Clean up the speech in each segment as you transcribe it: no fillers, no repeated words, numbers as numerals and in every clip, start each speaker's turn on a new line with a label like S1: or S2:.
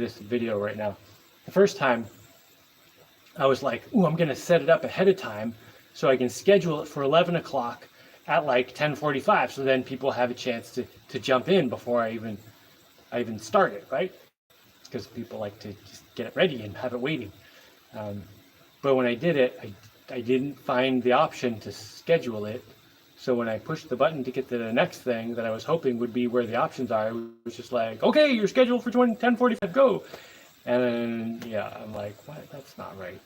S1: this video right now. The first time I was like, ooh, I'm gonna set it up ahead of time so I can schedule it for 11 o'clock at like 10:45, so then people have a chance to jump in before I even start it, right? Because people like to just get it ready and have it waiting. But when I did it, I didn't find the option to schedule it. So when I pushed the button to get to the next thing that I was hoping would be where the options are, it was just like, okay, you're scheduled for 10:45, go. And then, yeah, I'm like, what? That's not right.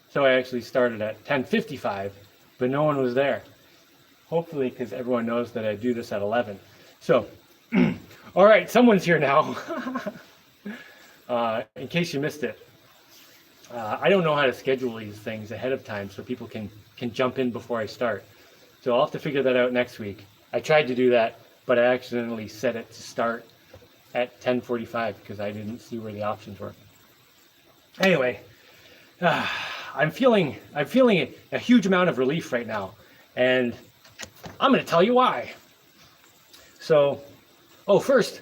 S1: So I actually started at 10:55, but no one was there. Hopefully, because everyone knows that I do this at 11. So, all right, someone's here now. In case you missed it. I don't know how to schedule these things ahead of time so people can jump in before I start. So I'll have to figure that out next week. I tried to do that, but I accidentally set it to start at 10:45 because I didn't see where the options were. Anyway, I'm feeling a huge amount of relief right now, and I'm going to tell you why. So, first,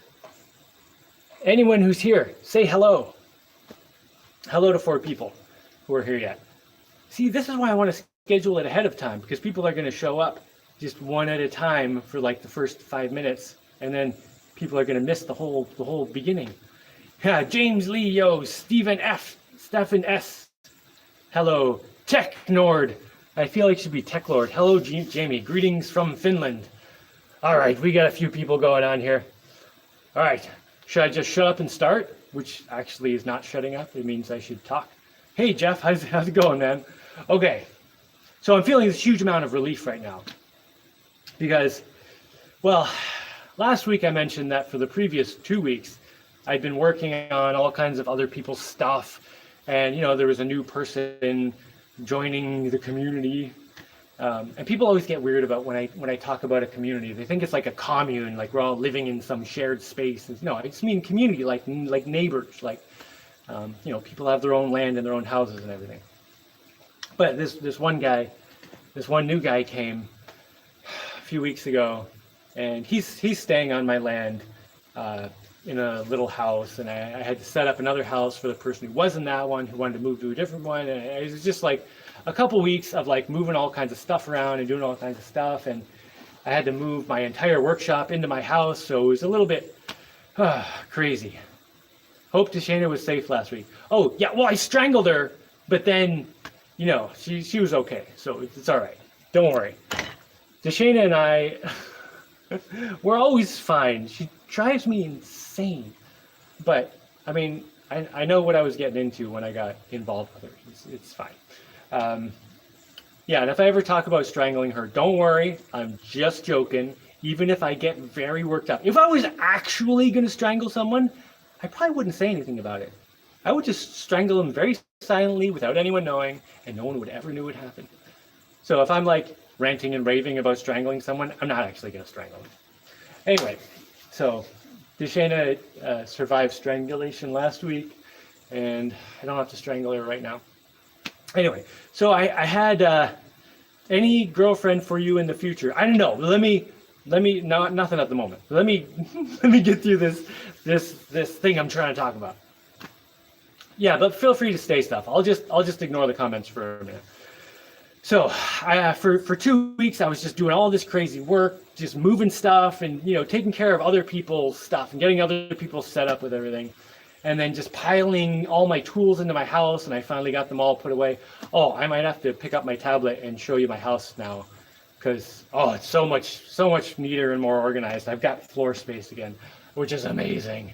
S1: anyone who's here, say hello. Hello to 4 people who are here yet. See, this is why I want to schedule it ahead of time, because people are going to show up just one at a time for like the first 5 minutes, and then people are going to miss the whole beginning. Yeah, James Lee, yo, Stephen F, Stephen S. Hello, Tech Nord. I feel like it should be Tech Lord. Hello, Jaimie. Greetings from Finland. All right, we got a few people going on here. All right, should I just shut up and start? Which actually is not shutting up. It means I should talk. Hey, Jeff, how's it going, man? Okay, so I'm feeling this huge amount of relief right now because, well, last week I mentioned that for the previous 2 weeks, I'd been working on all kinds of other people's stuff, and there was a new person joining the community, and people always get weird about when I talk about a community. They think it's like a commune, like we're all living in some shared space. No, I just mean community, like neighbors, like people have their own land and their own houses and everything. But this one new guy came a few weeks ago, and he's staying on my land in a little house, and I had to set up another house for the person who was in that one, who wanted to move to a different one, and it was just like a couple weeks of like moving all kinds of stuff around and doing all kinds of stuff, and I had to move my entire workshop into my house, so it was a little bit crazy. Hope Deshana was safe last week. Oh yeah, well I strangled her, but then she was okay, so it's all right. Don't worry. Deshana and I we're always fine. She drives me insane, but I mean, I know what I was getting into when I got involved with her. It's fine. Yeah, and if I ever talk about strangling her, don't worry, I'm just joking. Even if I get very worked up. If I was actually going to strangle someone, I probably wouldn't say anything about it. I would just strangle them very silently without anyone knowing, and no one would ever know what happened. So if I'm like ranting and raving about strangling someone, I'm not actually going to strangle them. Anyway, so Deshana survived strangulation last week, and I don't have to strangle her right now. Anyway, so I had any girlfriend for you in the future. I don't know. Let me nothing at the moment. Let me get through this thing I'm trying to talk about. Yeah, but feel free to say stuff. I'll just ignore the comments for a minute. So for 2 weeks I was just doing all this crazy work, just moving stuff and taking care of other people's stuff and getting other people set up with everything. And then just piling all my tools into my house, and I finally got them all put away. Oh, I might have to pick up my tablet and show you my house now, because it's so much neater and more organized. I've got floor space again, which is amazing.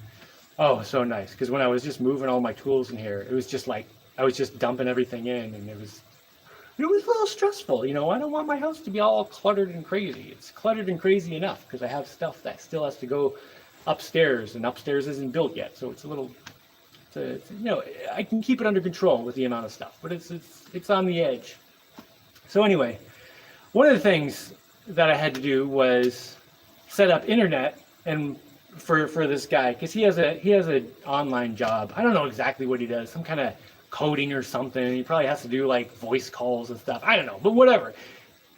S1: Oh, so nice. Because when I was just moving all my tools in here, it was just like I was just dumping everything in, and it was a little stressful. I don't want my house to be all cluttered and crazy. It's cluttered and crazy enough because I have stuff that still has to go upstairs, and upstairs isn't built yet, so it's a little. I can keep it under control with the amount of stuff, but it's on the edge. So anyway, one of the things that I had to do was set up internet and for this guy, because he has an online job. I don't know exactly what he does, some kind of coding or something. He probably has to do like voice calls and stuff. I don't know, but whatever.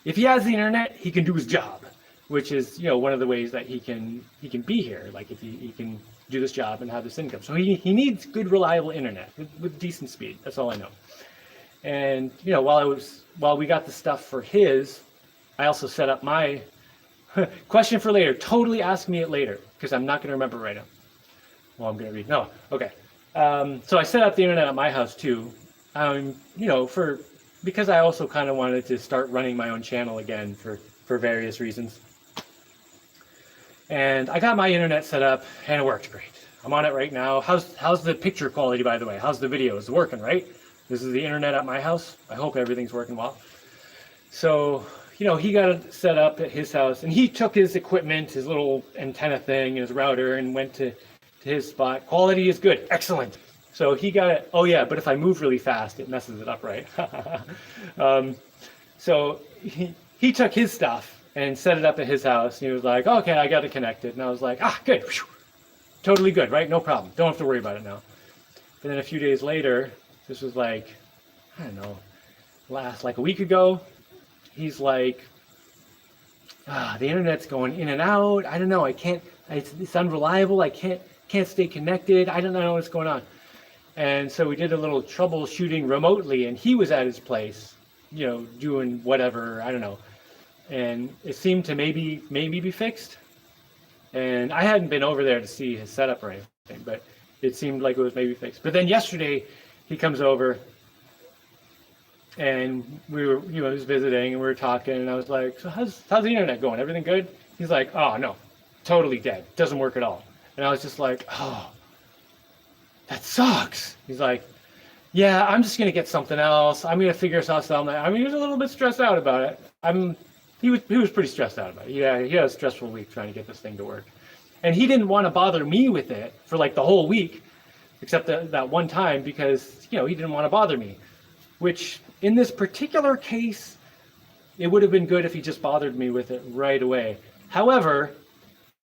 S1: If he has the internet, he can do his job, which is one of the ways that he can be here. Like if he can do this job and have this income. So he needs good, reliable internet with decent speed. That's all I know. And you know, while we got the stuff for his, I also set up my question for later. Totally ask me it later because I'm not going to remember right now. Well, I'm going to read. No, okay. So I set up the internet at my house too. You know, because I also kind of wanted to start running my own channel again for various reasons. And I got my internet set up and it worked great. I'm on it right now. How's the picture quality, by the way? How's the video? Is it working, right? This is the internet at my house. I hope everything's working well. So, you know, he got it set up at his house and he took his equipment, his little antenna thing, his router, and went to his spot. Quality is good. Excellent. So he got it. Oh yeah, but if I move really fast, it messes it up, right? So he took his stuff and set it up at his house. And he was like, okay, I got it connected. And I was like, good. Whew. Totally good, right? No problem. Don't have to worry about it now. And then a few days later, this was like, I don't know, like a week ago, he's like, the internet's going in and out. I don't know. It's unreliable. I can't stay connected. I don't know what's going on. And so we did a little troubleshooting remotely, and he was at his place, you know, doing whatever, I don't know. And it seemed to maybe be fixed. And I hadn't been over there to see his setup or anything, but it seemed like it was maybe fixed. But then yesterday he comes over and we were, you know, he was visiting and we were talking and I was like, so how's the internet going? Everything good? He's like, oh no, totally dead. Doesn't work at all. And I was just like, oh, that sucks. He's like, yeah, I'm just gonna get something else. I'm gonna figure something out. I mean, he was a little bit stressed out about it. He was pretty stressed out about it. Yeah, he had a stressful week trying to get this thing to work. And he didn't want to bother me with it for like the whole week, except that one time because, you know, he didn't want to bother me. Which in this particular case, it would have been good if he just bothered me with it right away. However,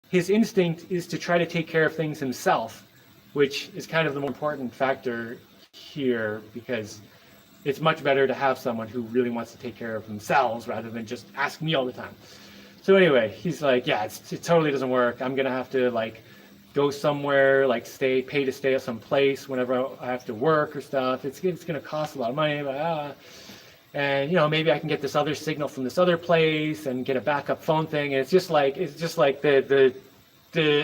S1: his instinct is to try to take care of things himself, which is kind of the more important factor here because it's much better to have someone who really wants to take care of themselves rather than just ask me all the time. So anyway, he's like, yeah, it totally doesn't work. I'm gonna have to like go somewhere, like pay to stay at some place whenever I have to work or stuff. It's gonna cost a lot of money, but and you know, maybe I can get this other signal from this other place and get a backup phone thing. And it's just like the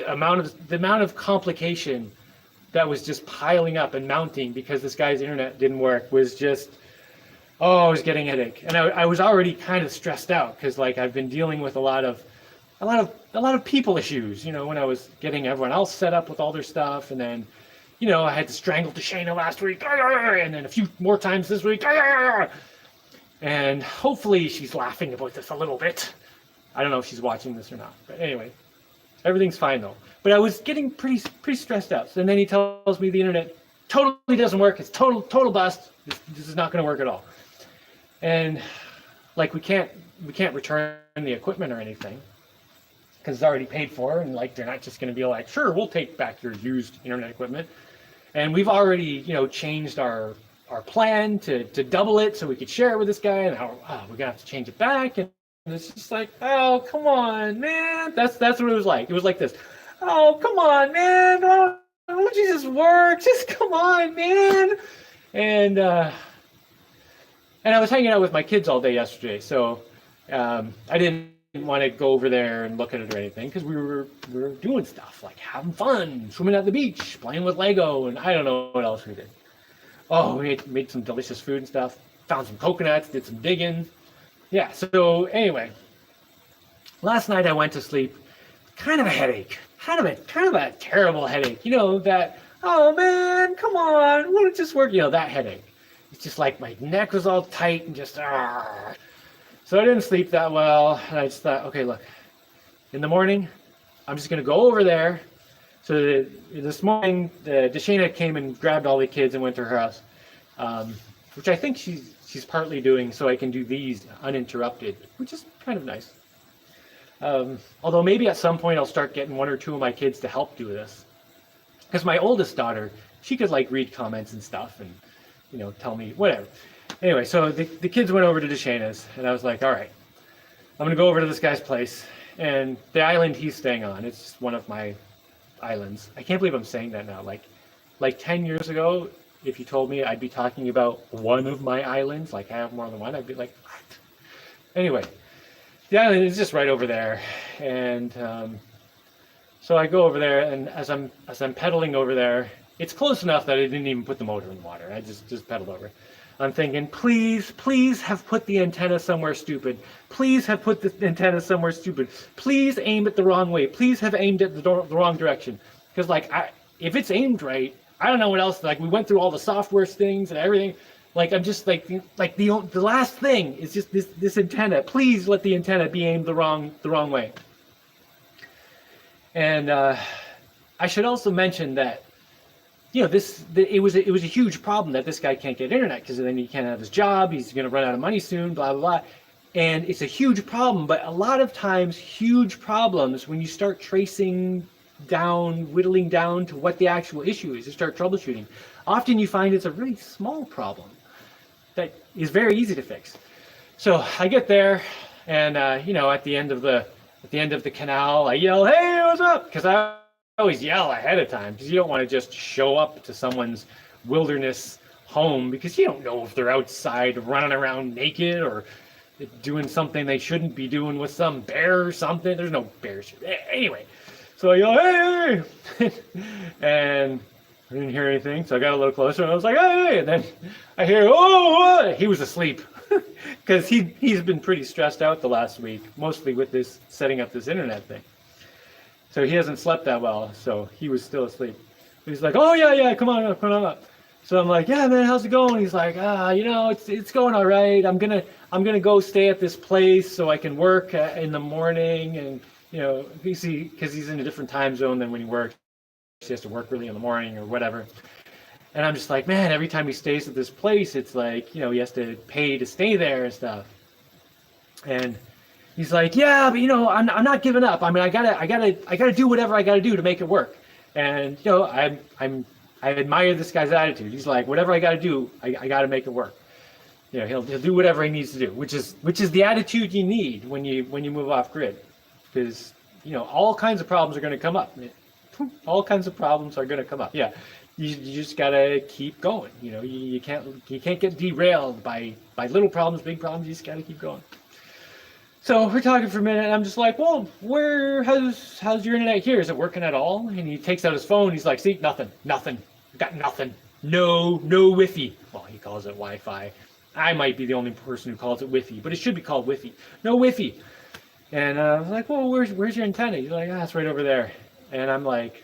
S1: amount of complication that was just piling up and mounting because this guy's internet didn't work was just, I was getting a headache. And I was already kind of stressed out because like I've been dealing with a lot of people issues, you know, when I was getting everyone else set up with all their stuff. And then, you know, I had to strangle Deshana last week and then a few more times this week. And hopefully she's laughing about this a little bit. I don't know if she's watching this or not, but anyway, everything's fine though. But I was getting pretty stressed out. So, and then he tells me the internet totally doesn't work. It's total bust. This is not going to work at all. And like we can't return the equipment or anything because it's already paid for. And like they're not just going to be like, sure, we'll take back your used internet equipment. And we've already, you know, changed our plan to double it so we could share it with this guy. And now we're gonna have to change it back. And it's just like, oh, come on, man. That's what it was like. It was like this. Oh, come on, man. Oh, won't you just work? Just come on, man. And I was hanging out with my kids all day yesterday, so I didn't want to go over there and look at it or anything because we were doing stuff like having fun, swimming at the beach, playing with Lego, and I don't know what else we did. Oh, we made some delicious food and stuff. Found some coconuts, did some digging. Yeah. So anyway, last night I went to sleep, kind of a headache. Kind of a terrible headache, you know, that, oh man, come on, won't it just work? You know, that headache. It's just like my neck was all tight and just, So I didn't sleep that well. And I just thought, okay, look, in the morning, I'm just going to go over there. So this morning, Deshana came and grabbed all the kids and went to her house, which I think she's partly doing so I can do these uninterrupted, which is kind of nice. Although maybe at some point I'll start getting one or two of my kids to help do this. Because my oldest daughter, she could like read comments and stuff and, you know, tell me whatever. Anyway, so the kids went over to Deshana's and I was like, all right, I'm going to go over to this guy's place. And the island he's staying on, it's one of my islands. I can't believe I'm saying that now. Like 10 years ago, if you told me I'd be talking about one of my islands, like I have more than one, I'd be like, what? Anyway, the island is just right over there. And so I go over there, and as I'm pedaling over there, it's close enough that I didn't even put the motor in the water. I just pedaled over. I'm thinking, please have put the antenna somewhere stupid. Please have put the antenna somewhere stupid. Please aim it the wrong way. Please have aimed it the wrong direction. Because like, if it's aimed right, I don't know what else. Like we went through all the software things and everything. Like I'm just like the last thing is just this antenna. Please let the antenna be aimed the wrong way. And I should also mention that, you know, it was a huge problem that this guy can't get internet, because then he can't have his job. He's going to run out of money soon. Blah blah blah. And it's a huge problem. But a lot of times, huge problems, when you start tracing down, whittling down to what the actual issue is, you start troubleshooting. Often you find it's a really small problem that is very easy to fix. So I get there, and you know, at the end of the canal, I yell, "Hey, what's up?" Because I always yell ahead of time, because you don't want to just show up to someone's wilderness home because you don't know if they're outside running around naked or doing something they shouldn't be doing with some bear or something. There's no bears. Anyway, so I yell, "Hey!" And I didn't hear anything, so I got a little closer, and I was like, "Hey!" And then I hear, "Oh, what?" He was asleep, because he's been pretty stressed out the last week, mostly with this setting up this internet thing. So he hasn't slept that well, so he was still asleep. He's like, "Oh yeah, come on up." So I'm like, "Yeah, man, how's it going?" He's like, you know, it's going all right. I'm gonna go stay at this place so I can work in the morning, and you know, because he's in a different time zone than when he works. He has to work really in the morning or whatever. And I'm just like, man, every time he stays at this place, it's like, you know, he has to pay to stay there and stuff. And he's like, "Yeah, but you know, I'm not giving up. I mean, I gotta do whatever I gotta do to make it work." And you know, I admire this guy's attitude. He's like, whatever I gotta do, I gotta make it work. You know, he'll do whatever he needs to do, which is the attitude you need when you move off grid, because you know, all kinds of problems are going to come up. All kinds of problems are going to come up. Yeah, you just gotta keep going. You know, you can't get derailed by little problems, big problems. You just gotta keep going. So we're talking for a minute, and I'm just like, "Well, how's your internet here? Is it working at all?" And he takes out his phone. He's like, "See, nothing. Got nothing. No Wi-Fi." Well, he calls it Wi-Fi. I might be the only person who calls it Wi-Fi, but it should be called Wi-Fi. No Wi-Fi. And I was like, "Well, where's your antenna?" He's like, "It's right over there." And I'm like,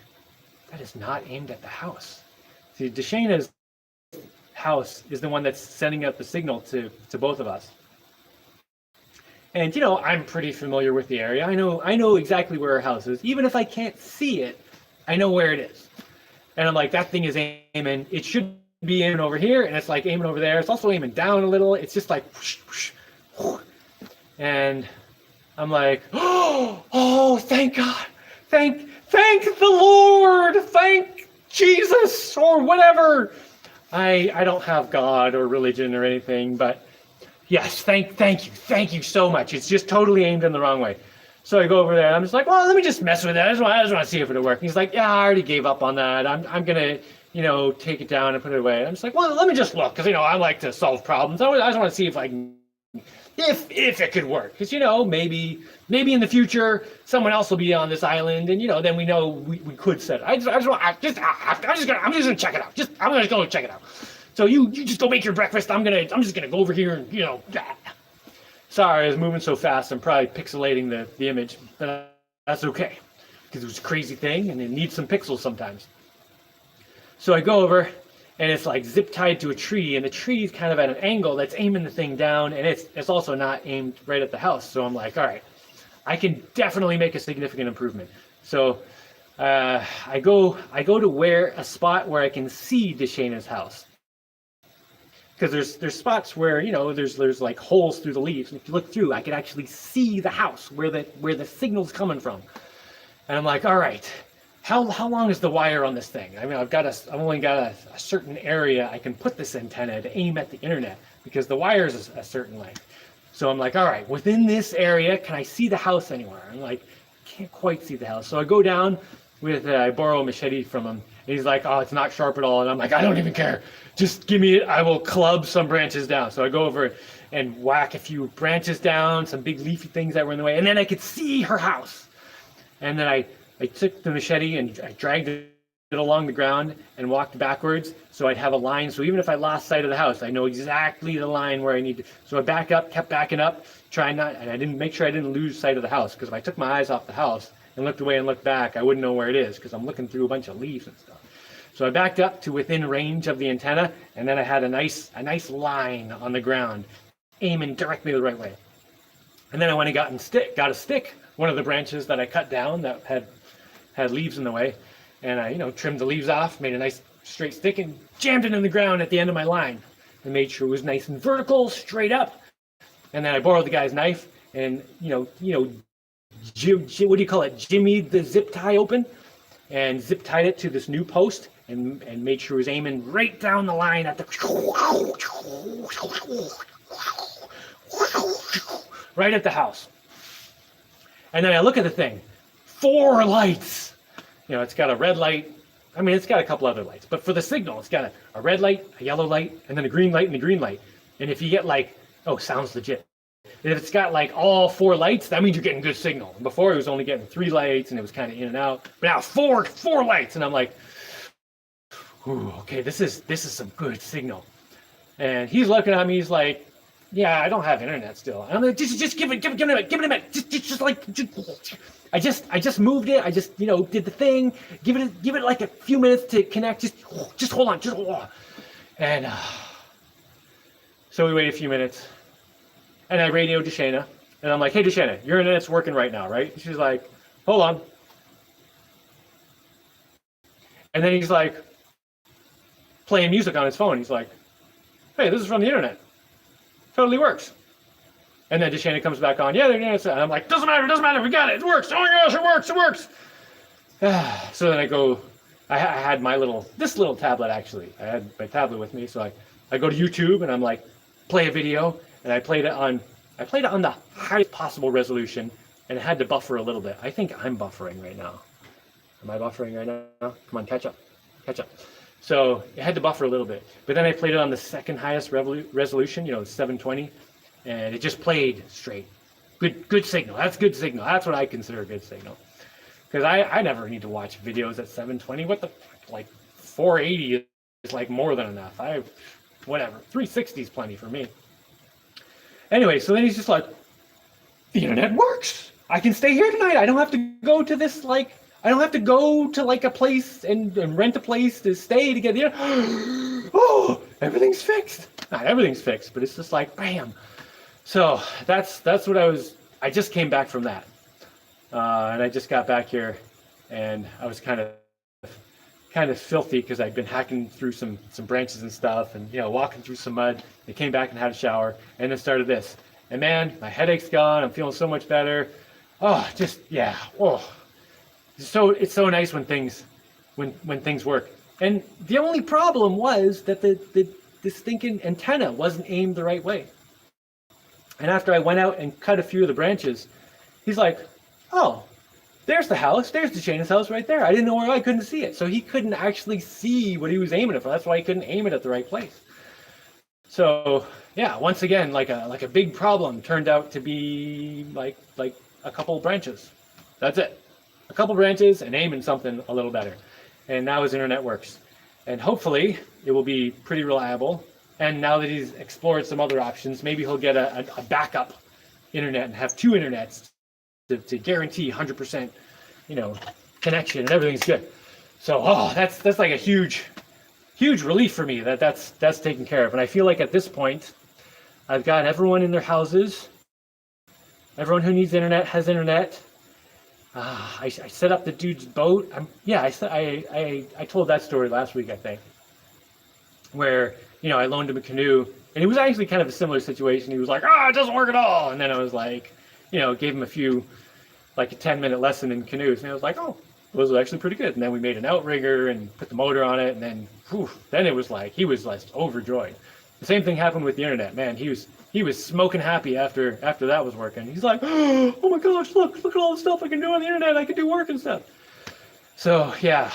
S1: that is not aimed at the house. See, Deshaina's house is the one that's sending out the signal to both of us. And you know, I'm pretty familiar with the area. I know exactly where her house is. Even if I can't see it, I know where it is. And I'm like, that thing is aiming. It should be aiming over here, and it's like aiming over there. It's also aiming down a little. It's just like whoosh, whoosh, whoosh. And I'm like, oh, thank God. Thank the Lord. Thank Jesus, or whatever. I don't have God or religion or anything, but yes, thank you so much. It's just totally aimed in the wrong way. So I go over there, and I'm just like, well, let me just mess with it. I just want to see if it'll work. And he's like, yeah, I already gave up on that. I'm gonna, you know, take it down and put it away. And I'm just like, well, let me just look, because you know, I like to solve problems. I just want to see if I can, if it could work, because you know, maybe in the future someone else will be on this island, and you know, then we know we could set it. I'm just gonna check it out. I'm just gonna check it out. So you just go make your breakfast. I'm just gonna go over here and, you know. Sorry, I was moving so fast. I'm probably pixelating the image, but that's okay, because it was a crazy thing and it needs some pixels sometimes. So I go over, and it's like zip tied to a tree, and the tree is kind of at an angle that's aiming the thing down, and it's also not aimed right at the house. So I'm like, all right, I can definitely make a significant improvement. So I go to where a spot where I can see Deshaina's house. Because there's spots where, you know, there's like holes through the leaves, and if you look through, I can actually see the house where the signal's coming from. And I'm like, all right, how long is the wire on this thing? I mean, I've only got a certain area I can put this antenna to aim at the internet, because the wire is a certain length. So I'm like, all right, within this area, can I see the house anywhere? I'm like, can't quite see the house. So I go down, I borrow a machete from him. And he's like, oh, it's not sharp at all. And I'm like, I don't even care. Just give me it. I will club some branches down. So I go over and whack a few branches down, some big leafy things that were in the way. And then I could see her house. And then I took the machete and I dragged it along the ground and walked backwards so I'd have a line. So even if I lost sight of the house, I know exactly the line where I need to. So I back up, kept backing up, trying not, and I didn't make sure I didn't lose sight of the house, because if I took my eyes off the house and looked away and looked back, I wouldn't know where it is because I'm looking through a bunch of leaves and stuff. So I backed up to within range of the antenna, and then I had a nice line on the ground, aiming directly the right way. And then I went and got a stick, one of the branches that I cut down that had leaves in the way, and I trimmed the leaves off, made a nice straight stick, and jammed it in the ground at the end of my line, and made sure it was nice and vertical, straight up. And then I borrowed the guy's knife, and what do you call it? Jimmied the zip tie open, and zip tied it to this new post, and made sure it was aiming right down the line at the right at the house. And then I look at the thing, 4 lights. It's got a red light. I mean, it's got a couple other lights, but for the signal, it's got a red light, a yellow light, and then a green light and a green light. And if you get sounds legit. If it's got all 4 lights, that means you're getting good signal. Before it was only getting 3 lights and it was kind of in and out. But now 4 lights, and I'm like, ooh, okay, this is some good signal. And he's looking at me, he's like, yeah, I don't have internet still. And I'm like, just give it a minute. I just moved it. I just did the thing. Give it like a few minutes to connect. Just hold on. And so we waited a few minutes, and I radioed Deshana, and I'm like, hey Deshana, your internet's working right now, right? She's like, hold on. And then he's like playing music on his phone. He's like, hey, this is from the internet. Totally works. And then Deshana comes back on, yeah, the internet's, and I'm like, doesn't matter, we got it, it works. Oh my gosh, it works. So then I had this little tablet actually. I had my tablet with me, so I go to YouTube and I'm like, play a video, and I played it on the highest possible resolution, and it had to buffer a little bit. I think I'm buffering right now. Am I buffering right now? Come on, catch up. So it had to buffer a little bit, but then I played it on the second highest resolution, 720, and it just played straight. Good signal. That's good signal. That's what I consider a good signal. Because I never need to watch videos at 720. What the fuck? 480 is more than enough. Whatever. 360 is plenty for me. Anyway, so then he's just like, the internet works. I can stay here tonight. I don't have to go to this I don't have to go to a place and rent a place to stay to get the internet. Oh, everything's fixed. Not everything's fixed, but it's just bam. So that's what I just came back from that. And I just got back here, and I was kind of filthy because I'd been hacking through some branches and stuff, and walking through some mud. I came back and had a shower, and then started this. And man, my headache's gone. I'm feeling so much better. Oh, it's so nice when things work. And the only problem was that the stinking antenna wasn't aimed the right way. And after I went out and cut a few of the branches, he's like, oh, there's the house. There's Deshana's house right there. I didn't know where I couldn't see it. So he couldn't actually see what he was aiming it for. That's why he couldn't aim it at the right place. So yeah, once again, a big problem turned out to be like a couple branches. That's it. A couple branches and aiming something a little better. And now his internet works. And hopefully it will be pretty reliable. And now that he's explored some other options, maybe he'll get a backup internet and have 2 internets to guarantee 100%, connection, and everything's good. So, that's a huge relief for me that's taken care of. And I feel like at this point, I've got everyone in their houses. Everyone who needs internet has internet. I set up the dude's boat. I told that story last week, I think, where I loaned him a canoe, and it was actually kind of a similar situation. He was like, it doesn't work at all. And then I was like, gave him a 10-minute lesson in canoes, and I was like, oh, those are actually pretty good. And then we made an outrigger and put the motor on it, and then it was he was overjoyed. The same thing happened with the internet, man. He was smoking happy after that was working. He's like, oh my gosh, look at all the stuff I can do on the internet. I can do work and stuff. So yeah,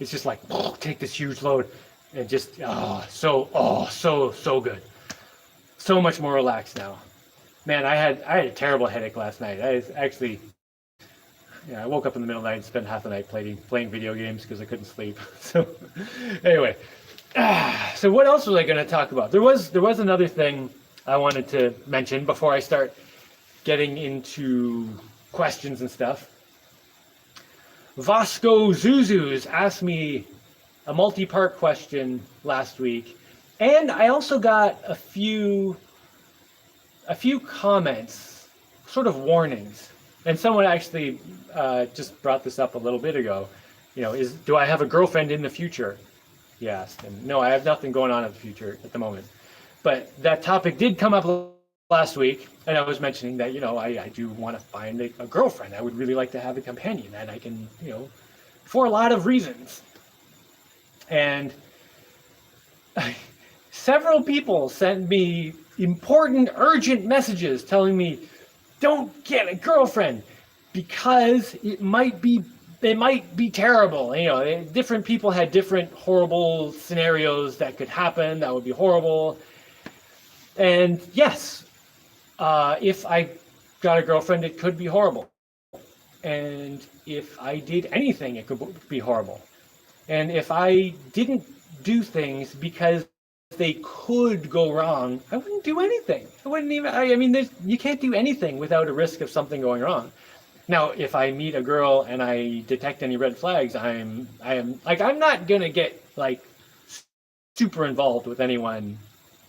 S1: it's just like take this huge load, and just so good, so much more relaxed now. Man, I had a terrible headache last night. I was actually, I woke up in the middle of the night and spent half the night playing video games because I couldn't sleep. So anyway, so what else was I going to talk about? There was another thing I wanted to mention before I start getting into questions and stuff. Vasco Zuzus asked me a multi-part question last week, and I also got a few comments, sort of warnings. And someone actually just brought this up a little bit ago. Do I have a girlfriend in the future? He asked. And no, I have nothing going on in the future at the moment. But that topic did come up last week, and I was mentioning that, I do want to find a girlfriend. I would really like to have a companion, and I can, for a lot of reasons. And several people sent me important, urgent messages telling me, don't get a girlfriend because it might be terrible. Different people had different horrible scenarios that could happen that would be horrible. And yes, if I got a girlfriend, it could be horrible. And if I did anything, it could be horrible. And if I didn't do things because they could go wrong, I wouldn't do anything. You can't do anything without a risk of something going wrong. Now, if I meet a girl and I detect any red flags, I'm not gonna get super involved with anyone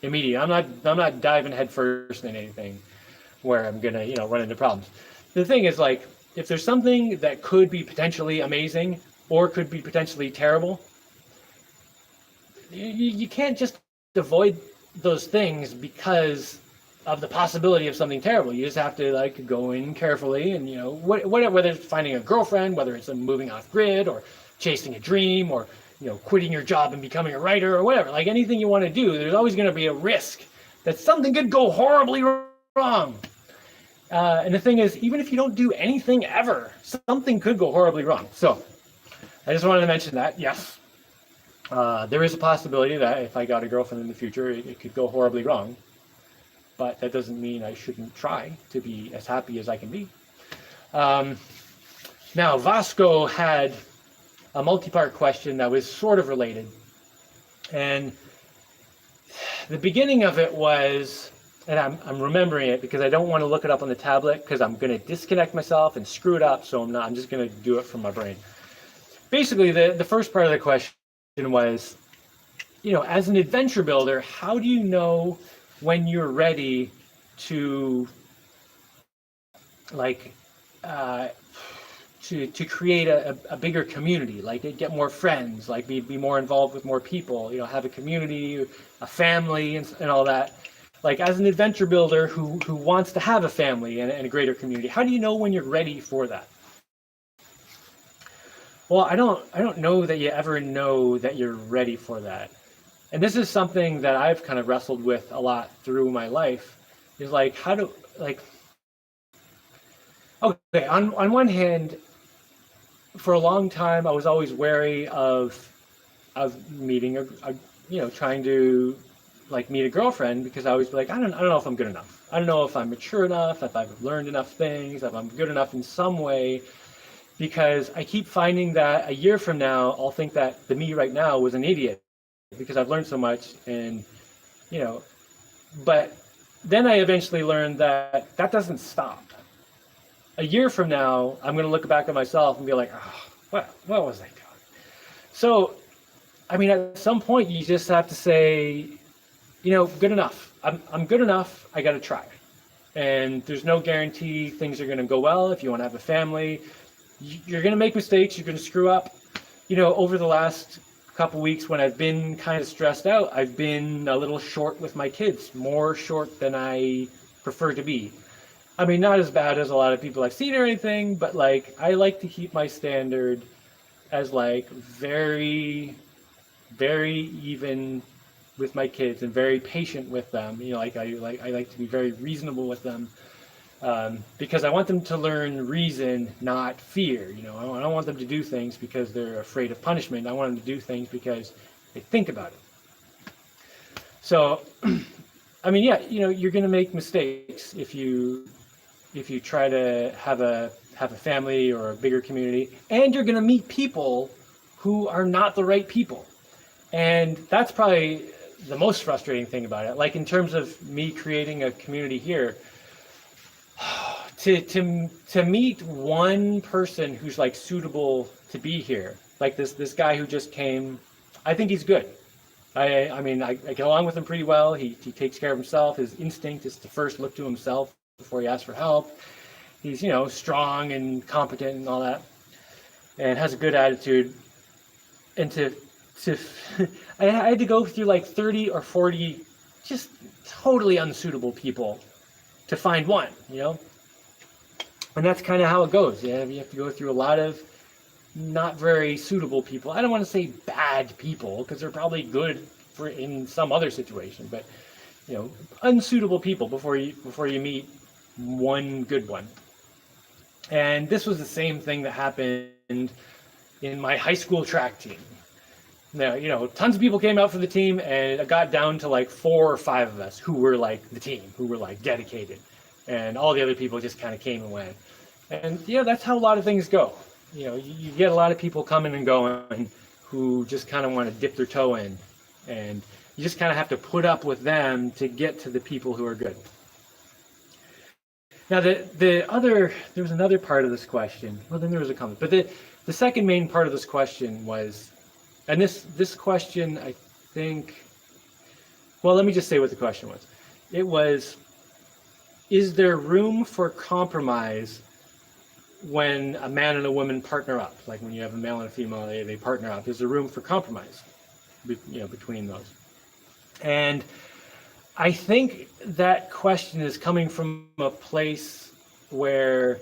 S1: immediately. I'm not diving headfirst in anything where I'm gonna run into problems. The thing is, if there's something that could be potentially amazing or could be potentially terrible, you can't just avoid those things because of the possibility of something terrible. You just have to go in carefully, and whether it's finding a girlfriend, whether it's moving off grid or chasing a dream, or quitting your job and becoming a writer, or whatever, anything you want to do, there's always going to be a risk that something could go horribly wrong. And the thing is, even if you don't do anything ever, something could go horribly wrong. So I just wanted to mention that, yes. There is a possibility that if I got a girlfriend in the future, it could go horribly wrong. But that doesn't mean I shouldn't try to be as happy as I can be. Now, Vasco had a multi-part question that was sort of related. And the beginning of it was, and I'm remembering it because I don't want to look it up on the tablet because I'm going to disconnect myself and screw it up, so I'm just going to do it from my brain. Basically, the first part of the question was, as an adventure builder, how do you know when you're ready to to create a bigger community, get more friends, be more involved with more people, have a community, a family, and all that. As an adventure builder who wants to have a family and a greater community, how do you know when you're ready for that? Well, I don't know that you ever know that you're ready for that. And this is something that I've kind of wrestled with a lot through my life, is okay, on one hand, for a long time, I was always wary of meeting trying to meet a girlfriend, because I always be I don't know if I'm good enough. I don't know if I'm mature enough, if I've learned enough things, if I'm good enough in some way. Because I keep finding that a year from now, I'll think that the me right now was an idiot because I've learned so much, and but then I eventually learned that doesn't stop. A year from now, I'm going to look back at myself and be what was I doing? So, at some point, you just have to say, good enough. I'm good enough. I got to try. And there's no guarantee things are going to go well. If you want to have a family, you're going to make mistakes. You're going to screw up. Over the last couple weeks when I've been kind of stressed out, I've been a little short with my kids, more short than I prefer to be. Not as bad as a lot of people I've seen or anything, but I like to keep my standard as very, very even with my kids and very patient with them. I like to be very reasonable with them. because I want them to learn reason, not fear. You know, I don't want them to do things because they're afraid of punishment. I want them to do things because they think about it. So, I mean, yeah, you know, you're going to make mistakes if you try to have a family or a bigger community, and you're going to meet people who are not the right people. And that's probably the most frustrating thing about it. Like in terms of me creating a community here, to meet one person who's like suitable to be here, like this guy who just came, I think he's good. I mean, I get along with him pretty well. He takes care of himself. His instinct is to first look to himself before he asks for help. He's, you know, strong and competent and all that, and has a good attitude. And I had to go through like 30 or 40 just totally unsuitable people to find one, you know? And that's kind of how it goes. Yeah, you have to go through a lot of not very suitable people. I don't want to say bad people, because they're probably good for in some other situation, but you know, unsuitable people before you meet one good one. And this was the same thing that happened in my high school track team. Now, you know, tons of people came out for the team, and it got down to like 4 or 5 of us who were like the team, who were like dedicated, and all the other people just kind of came and went. And yeah, that's how a lot of things go. You know, you get a lot of people coming and going who just kind of want to dip their toe in, and you just kind of have to put up with them to get to the people who are good. Now, there was another part of this question. Well, then there was a comment, but the second main part of this question was, and this question, I think, well, let me just say what the question was. It was, is there room for compromise when a man and a woman partner up? Like when you have a male and a female, they partner up. Is there room for compromise, you know, between those? And I think that question is coming from a place where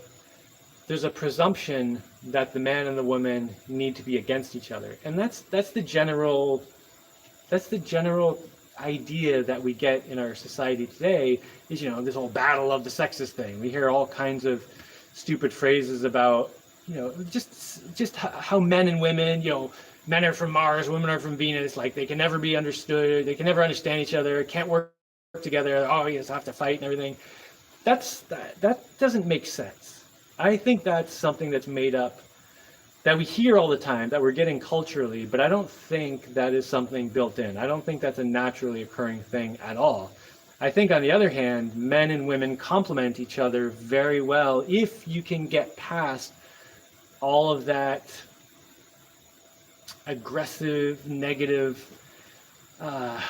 S1: there's a presumption that the man and the woman need to be against each other, and that's the general idea that we get in our society today. Is, you know, this whole battle of the sexes thing. We hear all kinds of stupid phrases about, you know, just how men and women, you know, men are from Mars, women are from Venus. Like they can never be understood. They can never understand each other. Can't work together. Oh, you just have to fight and everything. That doesn't make sense. I think that's something that's made up, that we hear all the time, that we're getting culturally, but I don't think that is something built in. I don't think that's a naturally occurring thing at all. I think, on the other hand, men and women complement each other very well if you can get past all of that aggressive, negative,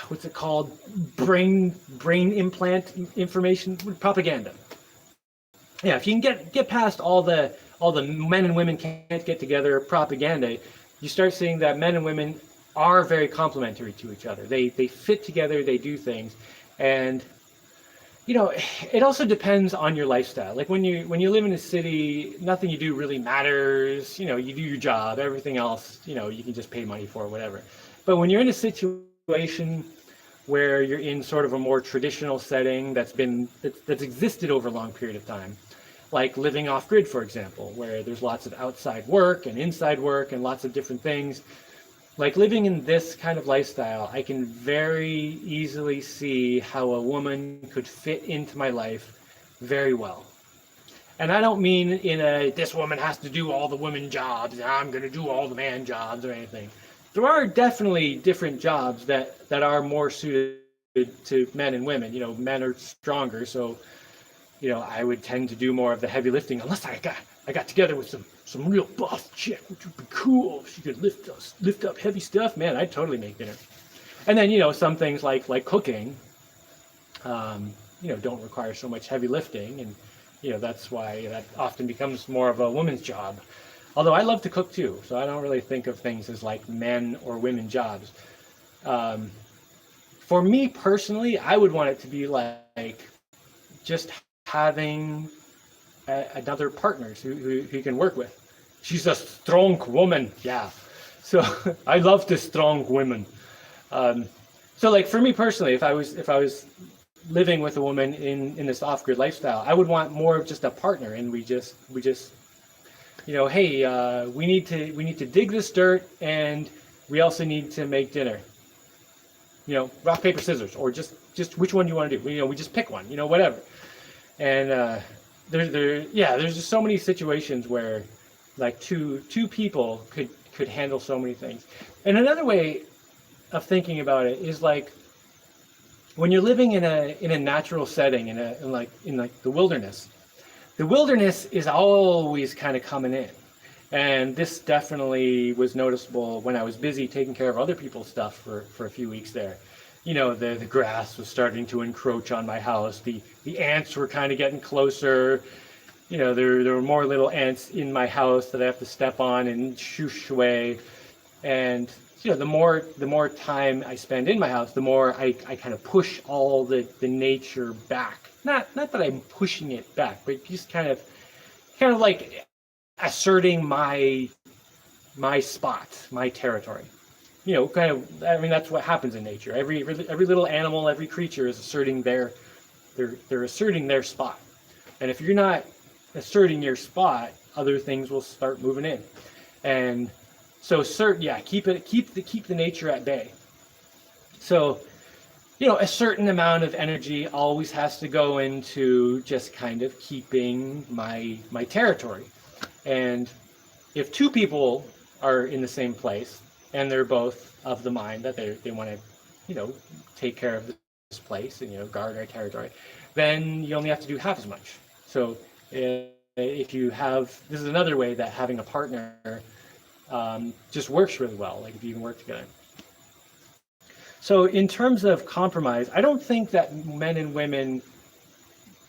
S1: what's it called, brain implant information, propaganda. Yeah, if you can get past all the men and women can't get together propaganda, you start seeing that men and women are very complementary to each other. They fit together, they do things. And you know, it also depends on your lifestyle. Like when you live in a city, nothing you do really matters. You know, you do your job, everything else, you know, you can just pay money for, whatever. But when you're in a situation where you're in sort of a more traditional setting that's existed over a long period of time, like living off grid, for example, where there's lots of outside work and inside work and lots of different things. Like living in this kind of lifestyle, I can very easily see how a woman could fit into my life very well. And I don't mean in a, this woman has to do all the women jobs, and I'm going to do all the man jobs or anything. There are definitely different jobs that are more suited to men and women. You know, men are stronger, so, you know, I would tend to do more of the heavy lifting, unless I got together with some real buff chick, which would be cool. She could lift up heavy stuff. Man, I'd totally make dinner. And then, you know, some things like cooking, you know, don't require so much heavy lifting, and you know, that's why that often becomes more of a woman's job. Although I love to cook too, so I don't really think of things as like men or women jobs. For me personally, I would want it to be like just having another partner who you can work with. She's a strong woman, yeah. So I love the strong women. So like for me personally, if I was living with a woman in this off-grid lifestyle. I would want more of just a partner, and we just hey, we need to dig this dirt, and we also need to make dinner. Rock, paper, scissors, or just which one do you want to do? We just pick one, whatever. And there's just so many situations where like two people could handle so many things. And another way of thinking about it is like when you're living in a natural setting, in the wilderness. The wilderness is always kind of coming in. And this definitely was noticeable when I was busy taking care of other people's stuff for a few weeks there. The grass was starting to encroach on my house. The ants were kind of getting closer. There were more little ants in my house that I have to step on and shoosh away. And the more time I spend in my house, the more I kind of push all the nature back. Not that I'm pushing it back, but just kind of like asserting my spot, my territory. That's what happens in nature. Every little animal, every creature is asserting they're asserting their spot. And if you're not asserting your spot, other things will start moving in. And so keep the nature at bay. So, a certain amount of energy always has to go into just kind of keeping my territory. And if two people are in the same place and they're both of the mind that they want to, take care of this place and, guard our territory, then you only have to do half as much. So if you have, this is another way that having a partner just works really well, like if you can work together. So in terms of compromise, I don't think that men and women,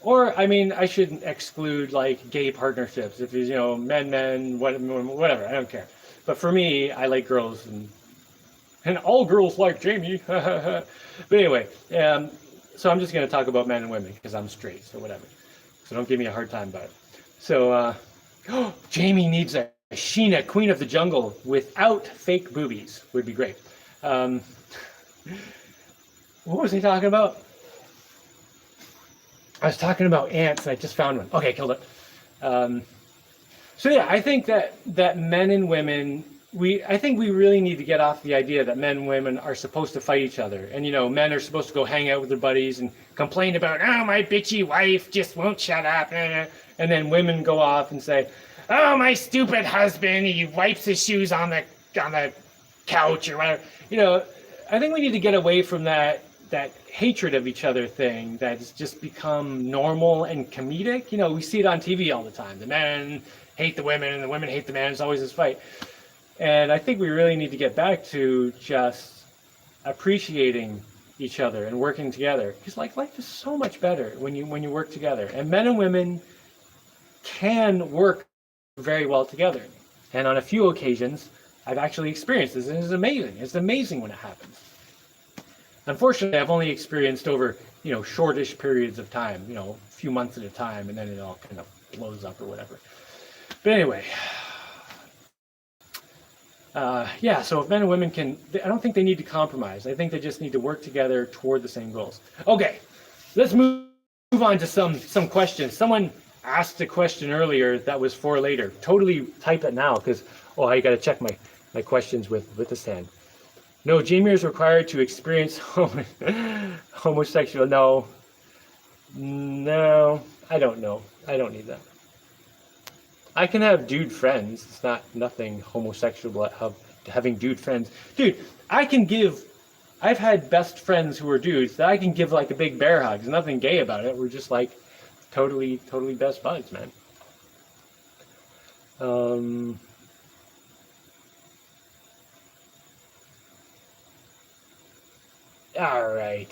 S1: I shouldn't exclude like gay partnerships. If it's, men, whatever, I don't care. But for me, I like girls, and all girls like Jaimie. But anyway, so I'm just going to talk about men and women because I'm straight, so whatever. So don't give me a hard time about it. So Jaimie needs a Sheena, Queen of the Jungle, without fake boobies would be great. What was he talking about? I was talking about ants, and I just found one. Okay, killed it. I think that men and women, I think we really need to get off the idea that men and women are supposed to fight each other. And, men are supposed to go hang out with their buddies and complain about, oh, my bitchy wife just won't shut up. And then women go off and say, oh, my stupid husband, he wipes his shoes on the couch or whatever. I think we need to get away from that hatred of each other thing that's just become normal and comedic. We see it on TV all the time. The men hate the women and the women hate the men. It's always this fight. And I think we really need to get back to just appreciating each other and working together. Because life is so much better when you work together. And men and women can work very well together. And on a few occasions, I've actually experienced this, and it's amazing. It's amazing when it happens. Unfortunately, I've only experienced over, shortish periods of time, a few months at a time, and then it all kind of blows up or whatever. But anyway, so if men and women I don't think they need to compromise. I think they just need to work together toward the same goals. Okay, let's move on to some questions. Someone asked a question earlier that was for later. Totally type it now, because, I got to check my questions with this hand. No, Jaimie is required to experience homosexual. No, I don't know. I don't need that. I can have dude friends. It's nothing homosexual about having dude friends. Dude, I've had best friends who are dudes that I can give like a big bear hug. There's nothing gay about it. We're just like totally best buds, man. All right.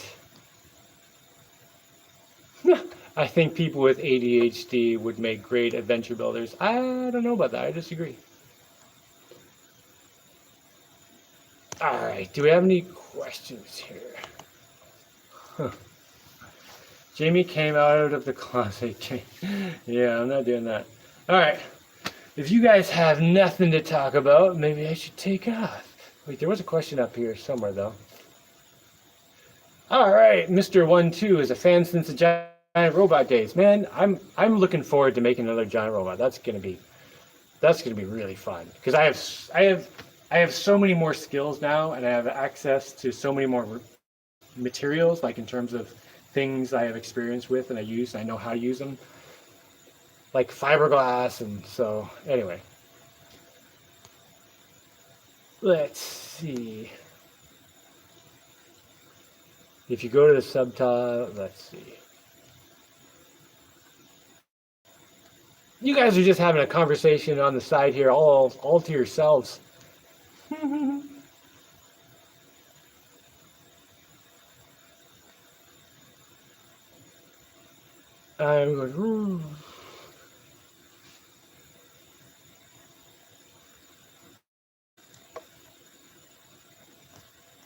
S1: I think people with ADHD would make great adventure builders. I don't know about that. I disagree. All right. Do we have any questions here? Jaimie came out of the closet. Yeah, I'm not doing that. All right. If you guys have nothing to talk about, maybe I should take off. Wait, there was a question up here somewhere, though. All right, Mr. 1-2 is a fan since the giant robot days. Man, I'm looking forward to making another giant robot. That's gonna be really fun because I have so many more skills now, and I have access to so many more materials, like in terms of things I have experience with and I use, and I know how to use them, like fiberglass. And so anyway, let's see. If you go to the subtitle, let's see. You guys are just having a conversation on the side here, all to yourselves. I'm going.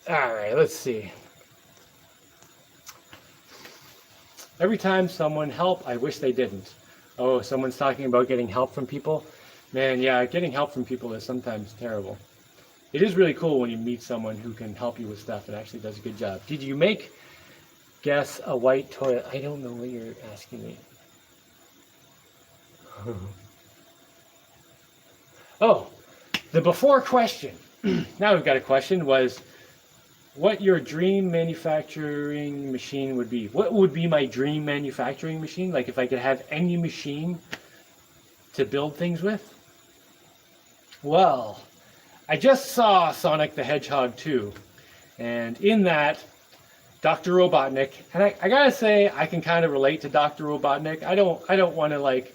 S1: All right, let's see. Every time someone help, I wish they didn't. Oh, someone's talking about getting help from people. Man, yeah, getting help from people is sometimes terrible. It is really cool when you meet someone who can help you with stuff and actually does a good job. Did you guess a white toilet? I don't know what you're asking me. Oh, the before question. Now we've got a question, was what your dream manufacturing machine would be. What would be my dream manufacturing machine? Like if I could have any machine to build things with? Well, I just saw Sonic the Hedgehog 2, and in that, Dr. Robotnik, and I gotta say, I can kind of relate to Dr. Robotnik. I don't want to, like,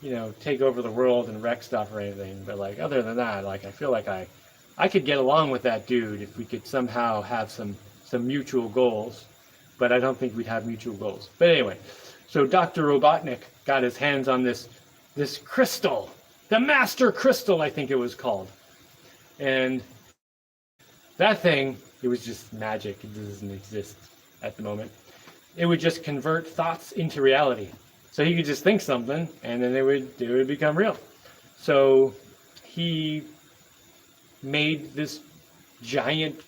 S1: you know, take over the world and wreck stuff or anything, but like other than that, like I feel like I could get along with that dude if we could somehow have some mutual goals, but I don't think we'd have mutual goals. But anyway, so Dr. Robotnik got his hands on this crystal, the Master Crystal, I think it was called. And that thing, it was just magic. It doesn't exist at the moment. It would just convert thoughts into reality. So he could just think something, and then it would become real. So he made this giant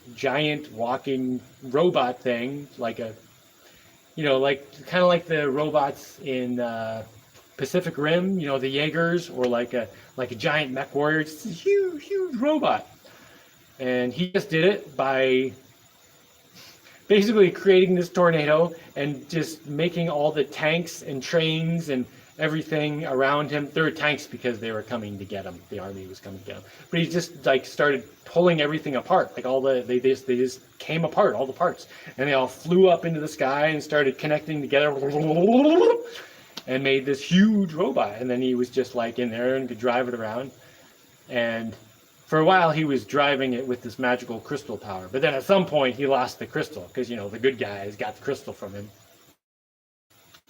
S1: walking robot thing, like a, you know, like kind of like the robots in Pacific Rim, you know, the Jaegers, or like a giant mech warrior. It's a huge robot. And he just did it by basically creating this tornado and just making all the tanks and trains and everything around him. There were tanks because they were coming to get him. The army was coming to get him. But he just like started pulling everything apart. Like they just came apart, all the parts. And they all flew up into the sky and started connecting together and made this huge robot. And then he was just like in there and could drive it around. And for a while he was driving it with this magical crystal power. But then at some point he lost the crystal because, you know, the good guys got the crystal from him.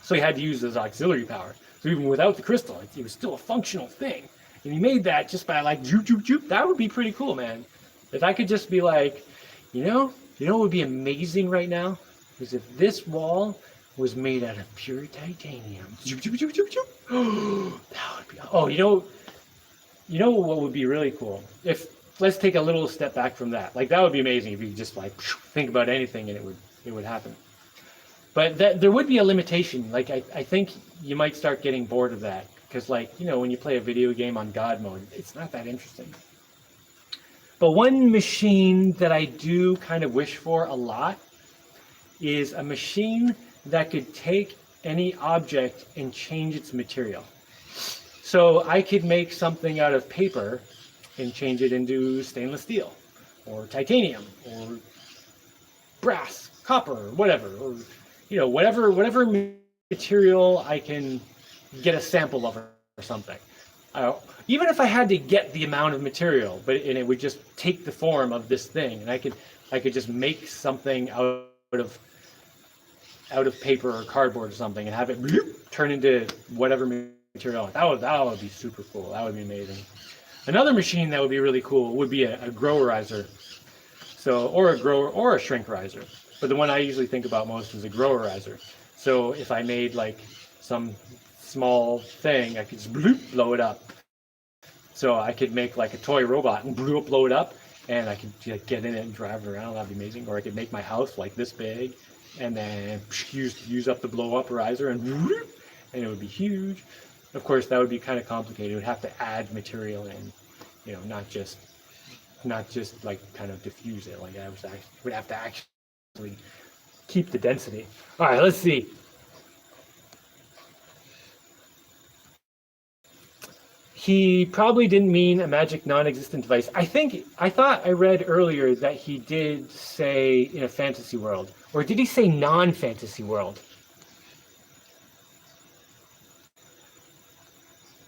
S1: So he had to use his auxiliary power. So even without the crystal, it was still a functional thing. And he made that just by like joop. That would be pretty cool, man. If I could just be like, you know what would be amazing right now? Is if this wall was made out of pure titanium. Oh, that would be, oh, you know what would be really cool? Let's take a little step back from that. Like that would be amazing if you could just like think about anything and it would happen. But there would be a limitation. Like I think you might start getting bored of that because, like, you know, when you play a video game on God mode, it's not that interesting. But one machine that I do kind of wish for a lot is a machine that could take any object and change its material. So I could make something out of paper and change it into stainless steel or titanium or brass, copper, whatever, or, you know, whatever material I can get a sample of or something. Even if I had to get the amount of material, and it would just take the form of this thing, and I could just make something out of paper or cardboard or something and have it turn into whatever material. That would be super cool. That would be amazing. Another machine that would be really cool would be a growerizer. So, or a grower or a shrinkerizer. But the one I usually think about most is a growerizer. So if I made like some small thing, I could just blow it up. So I could make like a toy robot and blow it up, and I could get in it and drive it around. That'd be amazing. Or I could make my house like this big, and then use up the blow up riser, and it would be huge. Of course, that would be kind of complicated. It would have to add material in, not just like kind of diffuse it. Like I would have to actually keep the density. All right, let's see. He probably didn't mean a magic non-existent device. I thought I read earlier that he did say in a fantasy world, or did he say non-fantasy world?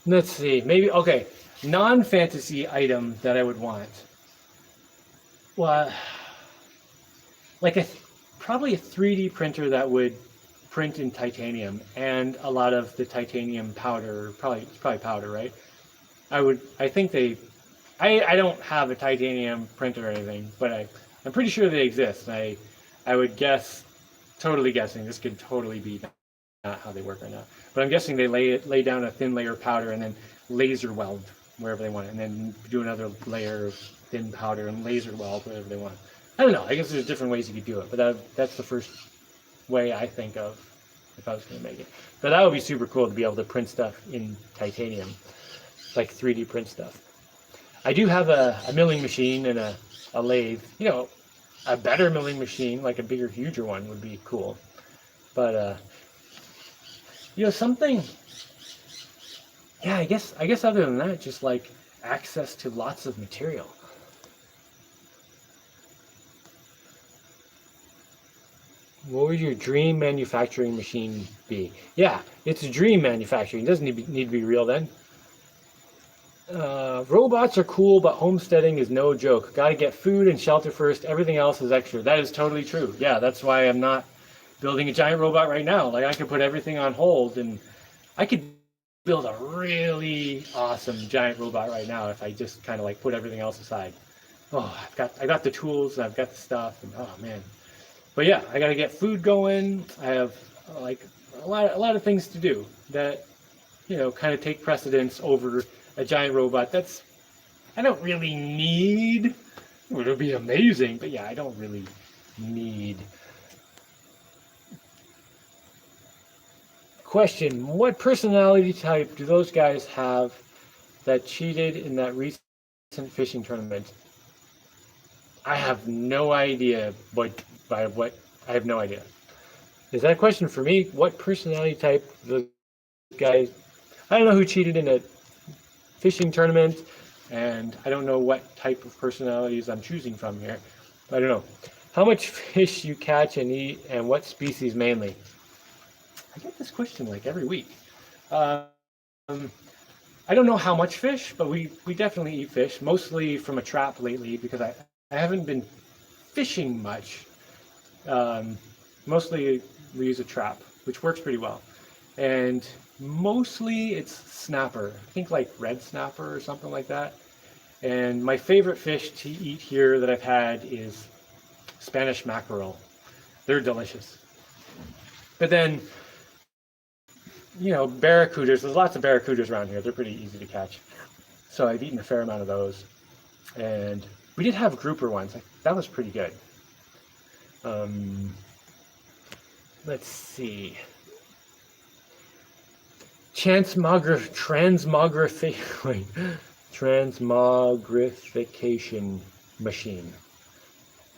S1: Let's see, maybe, okay, non-fantasy item that I would want. Well, like probably a 3D printer that would print in titanium, and a lot of the titanium powder, it's probably powder, right? I don't have a titanium printer or anything, but I'm pretty sure they exist. I would guess, totally guessing, this could totally be not how they work right now, but I'm guessing they lay down a thin layer of powder and then laser weld wherever they want it, and then do another layer of thin powder and laser weld wherever they want. I don't know. I guess there's different ways you could do it, but that's the first way I think of if I was going to make it. But that would be super cool to be able to print stuff in titanium, like 3D print stuff. I do have a milling machine and a lathe. A better milling machine, like a bigger, huger one, would be cool. But something. Yeah, I guess other than that, just like access to lots of material. What would your dream manufacturing machine be? Yeah, it's a dream manufacturing. It doesn't need to be real then. Robots are cool, but homesteading is no joke. Gotta get food and shelter first. Everything else is extra. That is totally true. Yeah, that's why I'm not building a giant robot right now. Like I could put everything on hold, and I could build a really awesome giant robot right now if I just kind of like put everything else aside. Oh, I got the tools, and I've got the stuff, and oh man. But yeah, I got to get food going. I have like a lot of things to do that kind of take precedence over a giant robot. I don't really need. It would be amazing, but yeah, I don't really need. Question: what personality type do those guys have that cheated in that recent fishing tournament? I have no idea I have no idea. Is that a question for me? What personality type the guys? I don't know who cheated in a fishing tournament, and I don't know what type of personalities I'm choosing from here. I don't know. How much fish you catch and eat, and what species mainly? I get this question like every week. I don't know how much fish, but we definitely eat fish, mostly from a trap lately because I haven't been fishing much. Mostly we use a trap, which works pretty well. And mostly it's snapper. I think like red snapper or something like that. And my favorite fish to eat here that I've had is Spanish mackerel. They're delicious. But then, barracudas. There's lots of barracudas around here. They're pretty easy to catch. So I've eaten a fair amount of those. And we did have grouper ones. That was pretty good. Let's see. Transmogrification machine.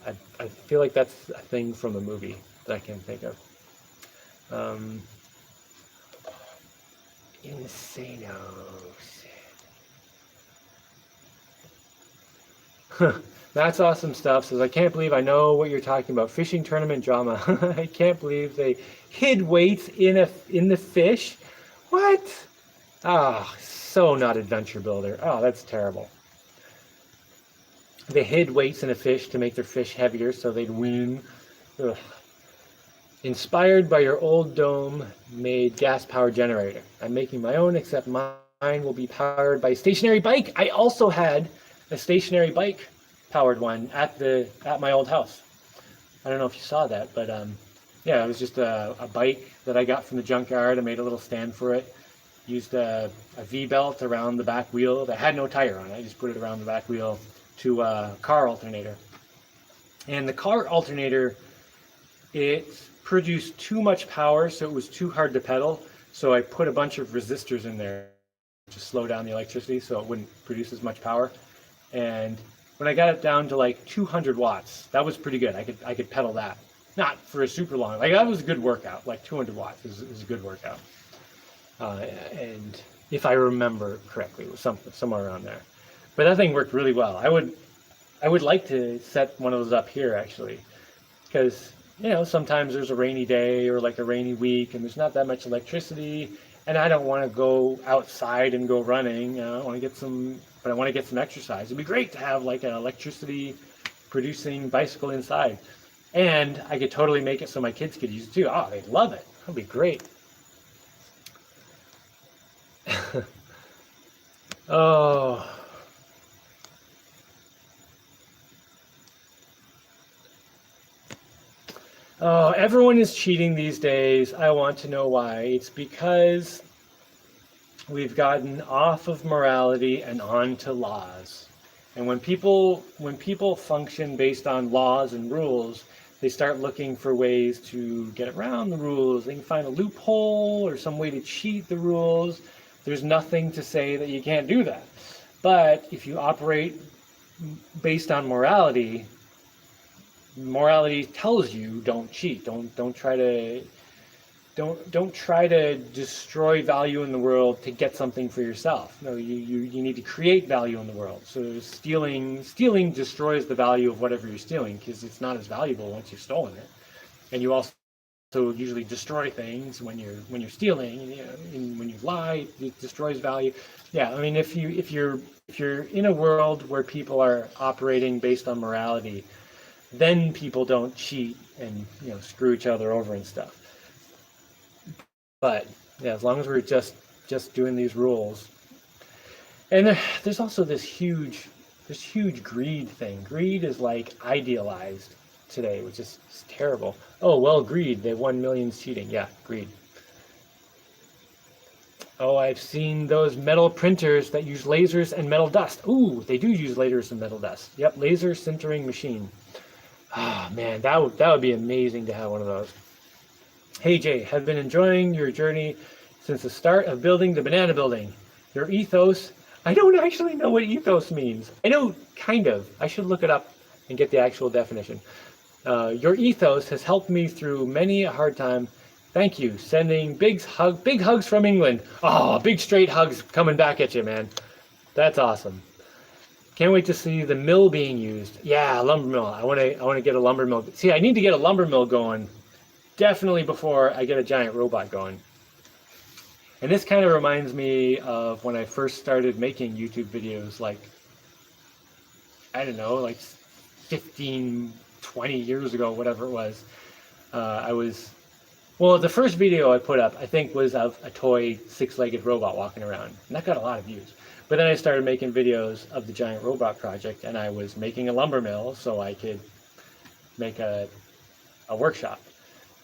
S1: I feel like that's a thing from a movie that I can think of. Insanos. That's awesome stuff. Says, I can't believe I know what you're talking about. Fishing tournament drama. I can't believe they hid weights in the fish. What? Ah, so not adventure builder. Oh, that's terrible. They hid weights in a fish to make their fish heavier so they'd win. Ugh. Inspired by your old dome-made gas-powered generator. I'm making my own, except mine will be powered by a stationary bike. I also had a stationary bike powered one at my old house. I don't know if you saw that, but yeah, it was just a bike that I got from the junkyard. I made a little stand for it. Used a V-belt around the back wheel that had no tire on it. I just put it around the back wheel, to a car alternator. And the car alternator, it produced too much power, so it was too hard to pedal. So I put a bunch of resistors in there to slow down the electricity so it wouldn't produce as much power. And when I got it down to like 200 watts, that was pretty good. I could pedal that. Not for a super long, like that was a good workout. Like 200 watts is a good workout. And if I remember correctly, it was somewhere around there. But that thing worked really well. I would like to set one of those up here actually, because sometimes there's a rainy day or like a rainy week and there's not that much electricity, and I don't want to go outside and go running. I want to get some exercise. It'd be great to have like an electricity producing bicycle inside, and I could totally make it so my kids could use it too. Oh, they'd love it. That'd be great. Oh. Oh, everyone is cheating these days. I want to know why. It's because we've gotten off of morality and onto laws. And when people function based on laws and rules, they start looking for ways to get around the rules. They can find a loophole or some way to cheat the rules. There's nothing to say that you can't do that. But if you operate based on morality tells you don't cheat. Don't try to destroy value in the world to get something for yourself. No, you need to create value in the world. So stealing destroys the value of whatever you're stealing, because it's not as valuable once you've stolen it. And you also usually destroy things when you're stealing. And when you lie, it destroys value. Yeah, I mean, if you're in a world where people are operating based on morality, then people don't cheat and screw each other over and stuff. But yeah, as long as we're just doing these rules. And there's also this huge greed thing. Greed is like idealized today, which is terrible. Oh well, greed. They won millions cheating. Yeah, greed. Oh, I've seen those metal printers that use lasers and metal dust. Ooh, they do use lasers and metal dust. Yep, laser sintering machine. Ah, man, that would be amazing to have one of those. Hey Jay, have been enjoying your journey since the start of building the banana building. Your ethos, I don't actually know what ethos means. I know, kind of. I should look it up and get the actual definition. Your ethos has helped me through many a hard time. Thank you. Sending big hugs from England. Oh, big straight hugs coming back at you, man. That's awesome. Can't wait to see the mill being used. Yeah, lumber mill. I want to get a lumber mill. See, I need to get a lumber mill going definitely before I get a giant robot going. And this kind of reminds me of when I first started making YouTube videos, like, I don't know, like 15, 20 years ago, whatever it was. The first video I put up, I think, was of a toy six-legged robot walking around. And that got a lot of views. But then I started making videos of the giant robot project, and I was making a lumber mill so I could make a workshop.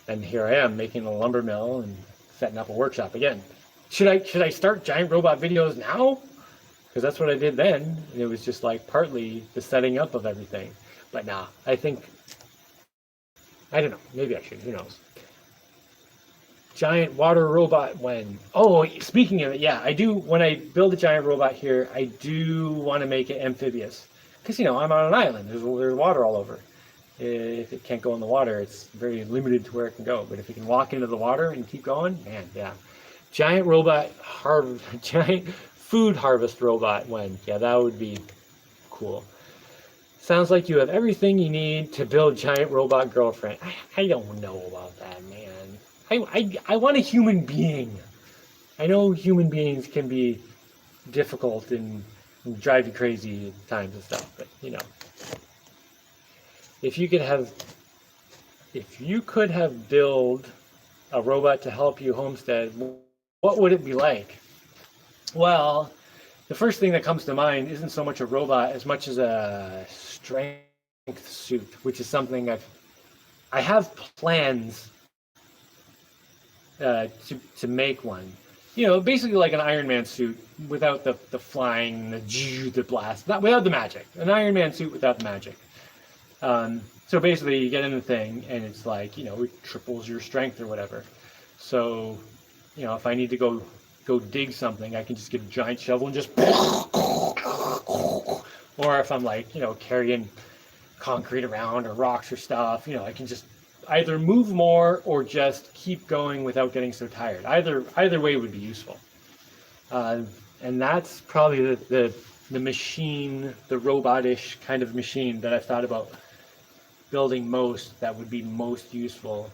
S1: And here I am making a lumber mill and setting up a workshop again. Should I start giant robot videos now? Because that's what I did then, and it was just like partly the setting up of everything. But nah, I don't know, maybe I should, who knows. Giant water robot when? Oh, speaking of it, yeah, I do, when I build a giant robot here, I do want to make it amphibious. Because, I'm on an island, there's water all over. If it can't go in the water, it's very limited to where it can go. But if it can walk into the water and keep going, man, yeah. Giant food harvest robot when? Yeah, that would be cool. Sounds like you have everything you need to build giant robot girlfriend. I don't know about that, man. I want a human being. I know human beings can be difficult and drive you crazy at times and stuff, but if you could have built a robot to help you homestead, what would it be like? Well, the first thing that comes to mind isn't so much a robot as much as a strength suit, which is something I have plans to make one, basically like an Iron Man suit without the flying, the blast, not without the magic. An Iron Man suit without the magic. So basically, you get in the thing, and it's like, it triples your strength or whatever. So, if I need to go dig something, I can just get a giant shovel and just, or if I'm like, carrying concrete around or rocks or stuff, I can just either move more or just keep going without getting so tired. Either way would be useful. And that's probably the machine, the robotish kind of machine that I've thought about building most, that would be most useful,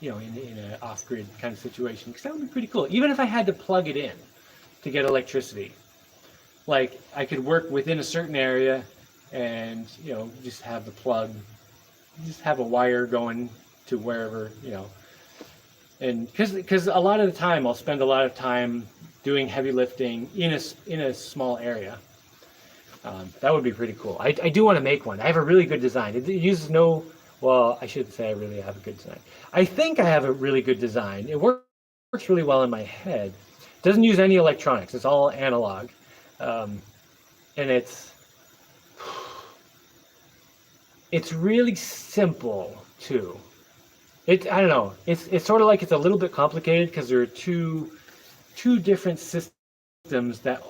S1: in an off-grid kind of situation, because that would be pretty cool. Even if I had to plug it in to get electricity, like I could work within a certain area and, just have the plug, just have a wire going to wherever, and because a lot of the time I'll spend a lot of time doing heavy lifting in a small area. That would be pretty cool. I do want to make one. I have a really good design. It uses well, I shouldn't say I really have a good design. I think I have a really good design. It works really well in my head. It doesn't use any electronics. It's all analog. And it's really simple too. I don't know. It's sort of like it's a little bit complicated because there are two different systems that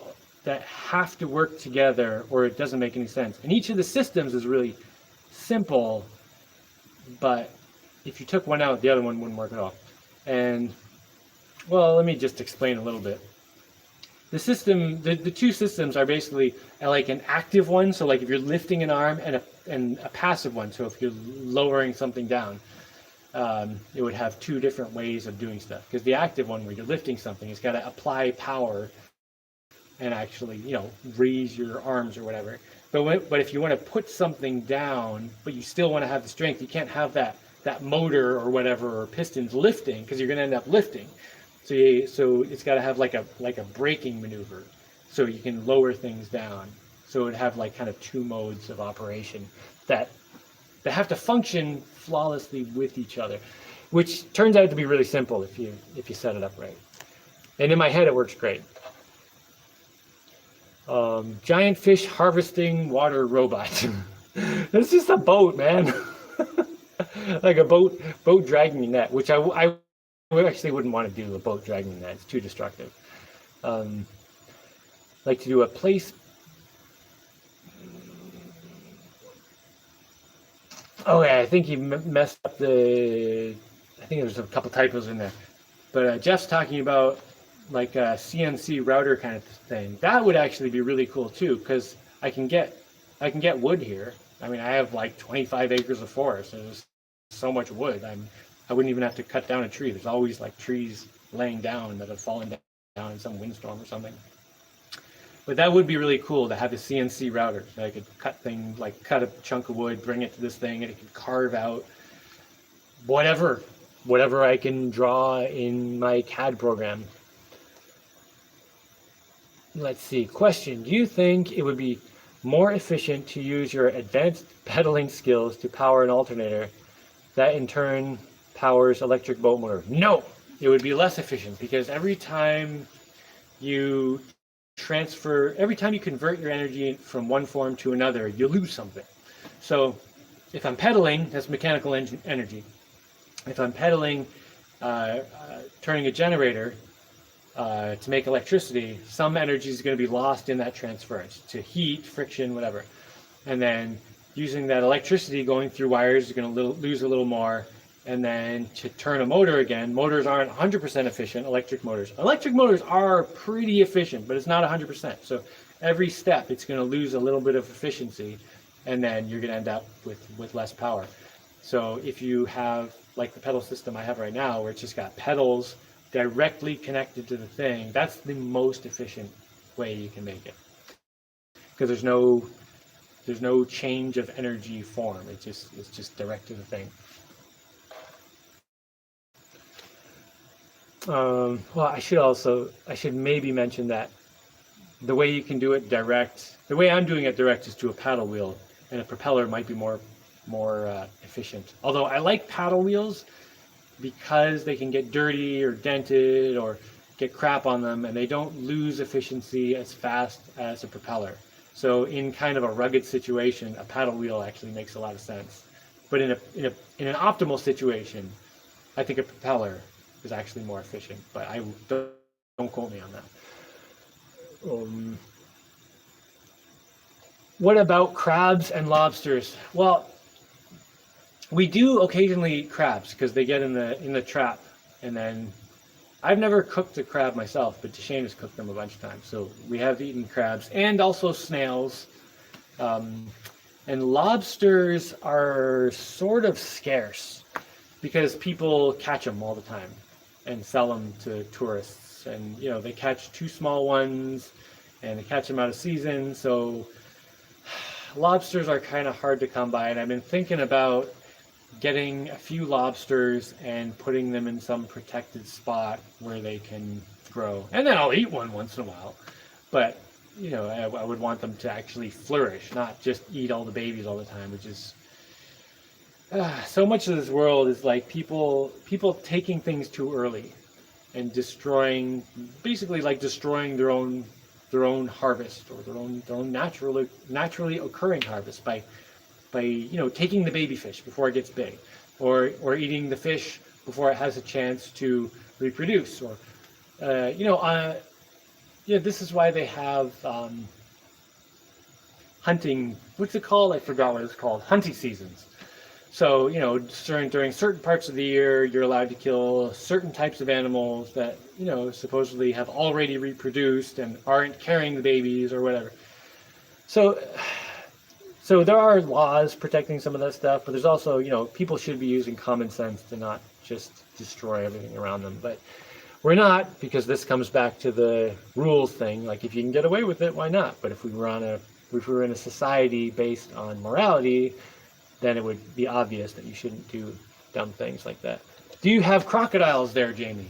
S1: have to work together, or it doesn't make any sense. And each of the systems is really simple, but if you took one out, the other one wouldn't work at all. And well, let me just explain a little bit. The two systems are basically like an active one. So like if you're lifting an arm, and a passive one. So if you're lowering something down, it would have two different ways of doing stuff. Because the active one, where you're lifting something, it's got to apply power and actually, raise your arms or whatever. But if you want to put something down, but you still want to have the strength, you can't have that motor or whatever, or pistons lifting, because you're going to end up lifting. So it's got to have like a braking maneuver, so you can lower things down. So it would have like kind of two modes of operation that have to function flawlessly with each other, which turns out to be really simple if you set it up right. And in my head, it works great. Giant fish harvesting water robot. It's just a boat, man. Like a boat dragging a net, which I actually wouldn't want to do a boat dragging a net. It's too destructive. Like to do a place. Oh yeah, I think he messed up I think there's a couple typos in there. But Jeff's talking about like a CNC router kind of thing. That would actually be really cool too, because I can get wood here. I mean, I have like 25 acres of forest. There's so much wood. I wouldn't even have to cut down a tree. There's always like trees laying down that have fallen down in some windstorm or something. But that would be really cool to have a CNC router. So I could cut a chunk of wood, bring it to this thing, and it could carve out whatever I can draw in my CAD program. Let's see. Question. Do you think it would be more efficient to use your advanced pedaling skills to power an alternator that in turn powers electric boat motor? No, it would be less efficient, because every time you convert your energy from one form to another, you lose something. So if I'm pedaling, that's mechanical energy. If I'm pedaling, turning a generator to make electricity, some energy is going to be lost in that transference to heat, friction, whatever. And then using that electricity going through wires is going to lose a little more. And then to turn a motor again, motors aren't 100% efficient, electric motors. Electric motors are pretty efficient, but it's not 100%. So every step, it's going to lose a little bit of efficiency, and then you're going to end up with less power. So if you have, like the pedal system I have right now, where it's just got pedals directly connected to the thing, that's the most efficient way you can make it. Because there's no change of energy form. It's just direct to the thing. Well, I should maybe mention that the way you can do it direct, the way I'm doing it direct, is to a paddle wheel, and a propeller might be more efficient. Although I like paddle wheels because they can get dirty or dented, or get crap on them, and they don't lose efficiency as fast as a propeller. So in kind of a rugged situation, a paddle wheel actually makes a lot of sense. But in an optimal situation, I think a propeller is actually more efficient. But I don't quote me on that. What about crabs and lobsters? Well, we do occasionally eat crabs because they get in the trap, and then I've never cooked a crab myself, but Shane has cooked them a bunch of times. So we have eaten crabs and also snails. And lobsters are sort of scarce because people catch them all the time and sell them to tourists. And, you know, they catch 2 small ones and they catch them out of season. So lobsters are kind of hard to come by. And I've been thinking about getting a few lobsters and putting them in some protected spot where they can grow. And then I'll eat one once in a while. But, you know, I would want them to actually flourish, not just eat all the babies all the time, which is so much of this world is like people taking things too early and destroying, basically like destroying their own harvest, or their own naturally occurring harvest by you know, taking the baby fish before it gets big, or eating the fish before it has a chance to reproduce, or you know, yeah, this is why they have hunting. What's it called? I forgot what it's called. Hunting seasons. So, you know, during certain parts of the year, you're allowed to kill certain types of animals that, you know, supposedly have already reproduced and aren't carrying the babies or whatever. So there are laws protecting some of that stuff, but there's also, you know, people should be using common sense to not just destroy everything around them. But we're not, because this comes back to the rules thing. Like, if you can get away with it, why not? But if we were in a society based on morality, then it would be obvious that you shouldn't do dumb things like that. Do you have crocodiles there, Jaimie?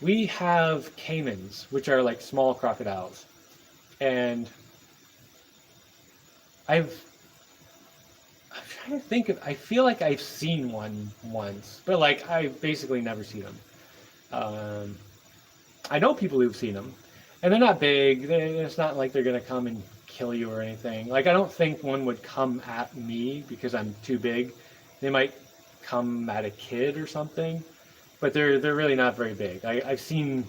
S1: We have caimans, which are like small crocodiles. And I'm trying to think of, I feel like I've seen one once, but like I basically never see them. I know people who've seen them, and they're not big. It's not like they're going to come and kill you or anything. Like, I don't think one would come at me because I'm too big. They might come at a kid or something, but they're really not very big. I've seen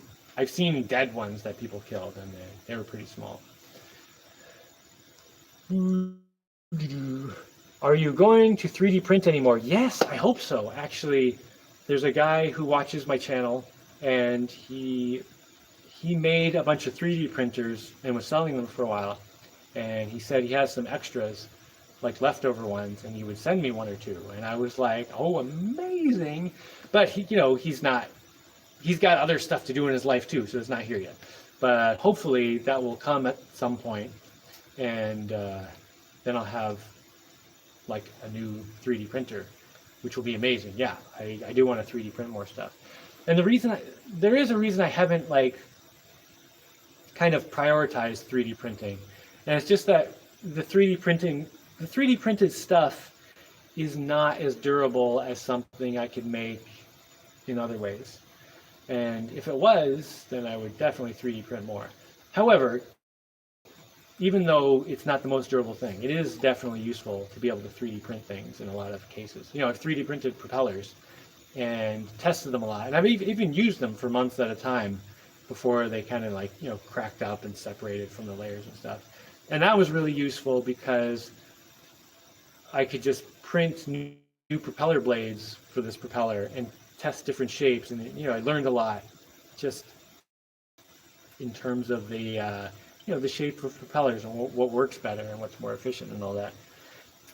S1: dead ones that people killed, and they were pretty small. Are you going to 3D print anymore? Yes, I hope so. Actually, there's a guy who watches my channel, and he made a bunch of 3D printers and was selling them for a while. And he said he has some extras, like leftover ones, and he would send me 1 or 2. And I was like, oh, amazing. But he, you know, he's got other stuff to do in his life too, so it's not here yet. But hopefully that will come at some point, and then I'll have like a new 3D printer, which will be amazing. Yeah, I do want to 3D print more stuff. And there is a reason I haven't like kind of prioritized 3D printing. And it's just that the 3D printed stuff is not as durable as something I could make in other ways. And if it was, then I would definitely 3D print more. However, even though it's not the most durable thing, it is definitely useful to be able to 3D print things in a lot of cases. You know, I've 3D printed propellers and tested them a lot. And I've even used them for months at a time before they kind of like, you know, cracked up and separated from the layers and stuff. And that was really useful because I could just print new propeller blades for this propeller and test different shapes. And, you know, I learned a lot just in terms of the, you know, the shape of propellers and what works better and what's more efficient and all that.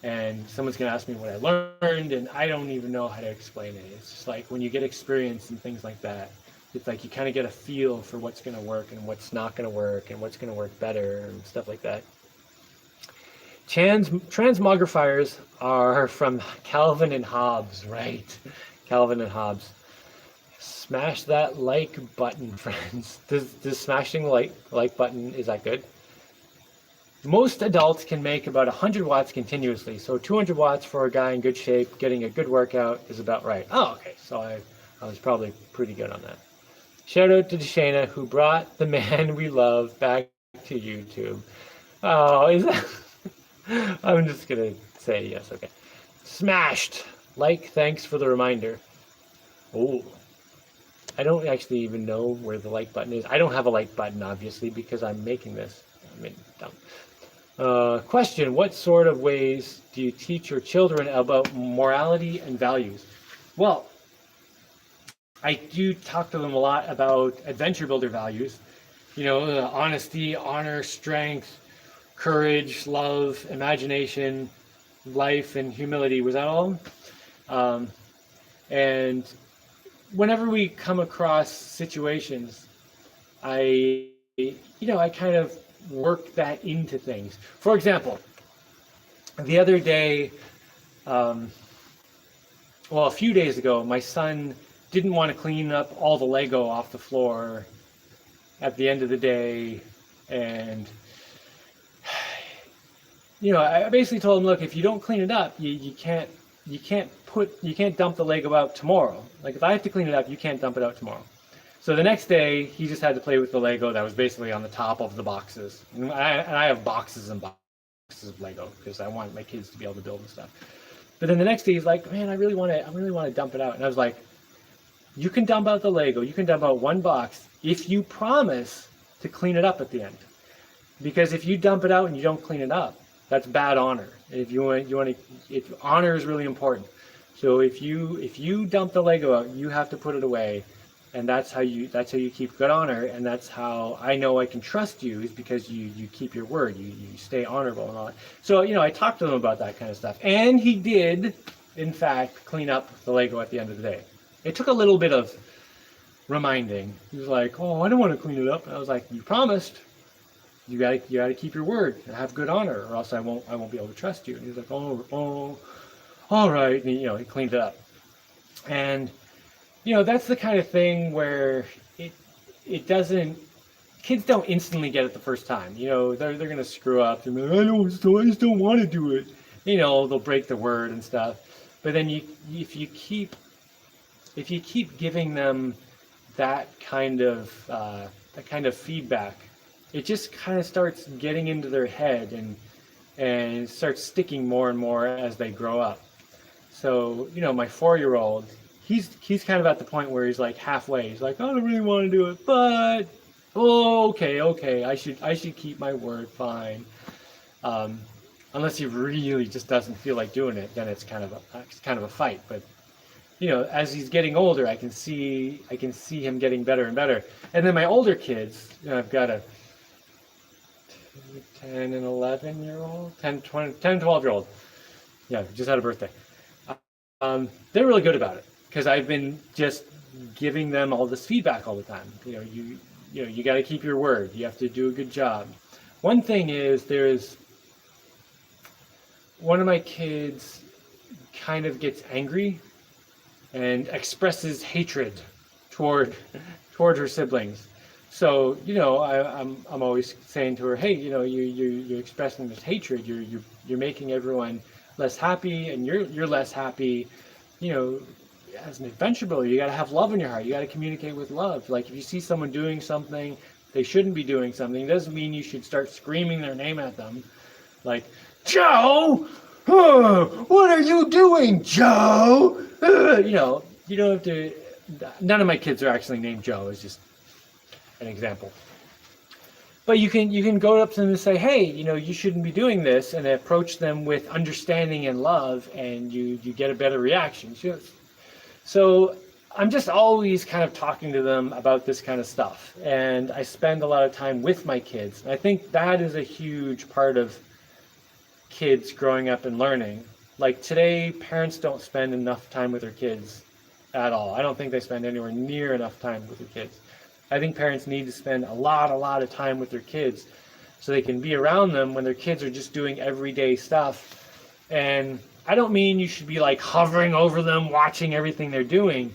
S1: And someone's going to ask me what I learned, and I don't even know how to explain it. It's just like when you get experience and things like that, it's like you kind of get a feel for what's going to work and what's not going to work and what's going to work better and stuff like that. Transmogrifiers are from Calvin and Hobbes, right? Calvin and Hobbes. Smash that like button, friends. Does smashing the like button, is that good? Most adults can make about 100 watts continuously, so 200 watts for a guy in good shape getting a good workout is about right. Oh, okay, so I was probably pretty good on that. Shout out to Shayna, who brought the man we love back to YouTube. Oh, is that? I'm just gonna say yes. Okay. Smashed. Like, thanks for the reminder. Oh, I don't actually even know where the like button is. I don't have a like button, obviously, because I'm making this. I mean, dumb. Question: what sort of ways do you teach your children about morality and values? Well, I do talk to them a lot about adventure builder values. Honesty, honor, strength, courage, love, imagination, life, and humility. Was that all? And whenever we come across situations, I kind of work that into things. For example, the other day, a few days ago, my son didn't want to clean up all the Lego off the floor at the end of the day, and I basically told him, look, if you don't clean it up, you can't dump the Lego out tomorrow. Like, if I have to clean it up, you can't dump it out tomorrow. So the next day, he just had to play with the Lego that was basically on the top of the boxes. And I have boxes and boxes of Lego because I want my kids to be able to build and stuff. But then the next day, he's like, man, I really want to dump it out. And I was like, you can dump out the Lego. You can dump out one box if you promise to clean it up at the end. Because if you dump it out and you don't clean it up, that's bad honor. If honor is really important. So if you dump the Lego out, you have to put it away, and that's how you keep good honor, and that's how I know I can trust you, is because you keep your word, you stay honorable and all that. So I talked to him about that kind of stuff, and he did, in fact, clean up the Lego at the end of the day. It took a little bit of reminding. He was like, "Oh, I don't want to clean it up." And I was like, "You promised. You gotta keep your word and have good honor, or else I won't be able to trust you." And he's like, "Oh, all right." And he cleaned it up. And that's the kind of thing where it doesn't. Kids don't instantly get it the first time. They're gonna screw up. They're like, I just don't want to do it. They'll break the word and stuff. But then if you keep giving them that kind of feedback, it just kind of starts getting into their head and starts sticking more and more as they grow up. So my 4-year-old, he's kind of at the point where he's like halfway. He's like, I don't really want to do it, but okay, I should keep my word, fine. Unless he really just doesn't feel like doing it, then it's kind of a fight. But as he's getting older, I can see him getting better and better. And then my older kids, I've got a 10 and 11-year-old, 10, 12-year-old. Yeah, just had a birthday. They're really good about it because I've been just giving them all this feedback all the time. You got to keep your word. You have to do a good job. One thing is, there's one of my kids kind of gets angry and expresses hatred toward her siblings. So I'm always saying to her, hey, you're expressing this hatred. You're making everyone less happy, and you're less happy. As an adventure builder, you got to have love in your heart. You got to communicate with love. Like, if you see someone doing something they shouldn't be doing something, it doesn't mean you should start screaming their name at them, like, Joe, what are you doing, Joe? You don't have to. None of my kids are actually named Joe. It's just an example. But you can go up to them and say, hey, you shouldn't be doing this, and approach them with understanding and love, and you get a better reaction. So I'm just always kind of talking to them about this kind of stuff, and I spend a lot of time with my kids. And I think that is a huge part of kids growing up and learning. Like, today, parents don't spend enough time with their kids at all. I don't think they spend anywhere near enough time with their kids. I think parents need to spend a lot of time with their kids so they can be around them when their kids are just doing everyday stuff. And I don't mean you should be like hovering over them, watching everything they're doing.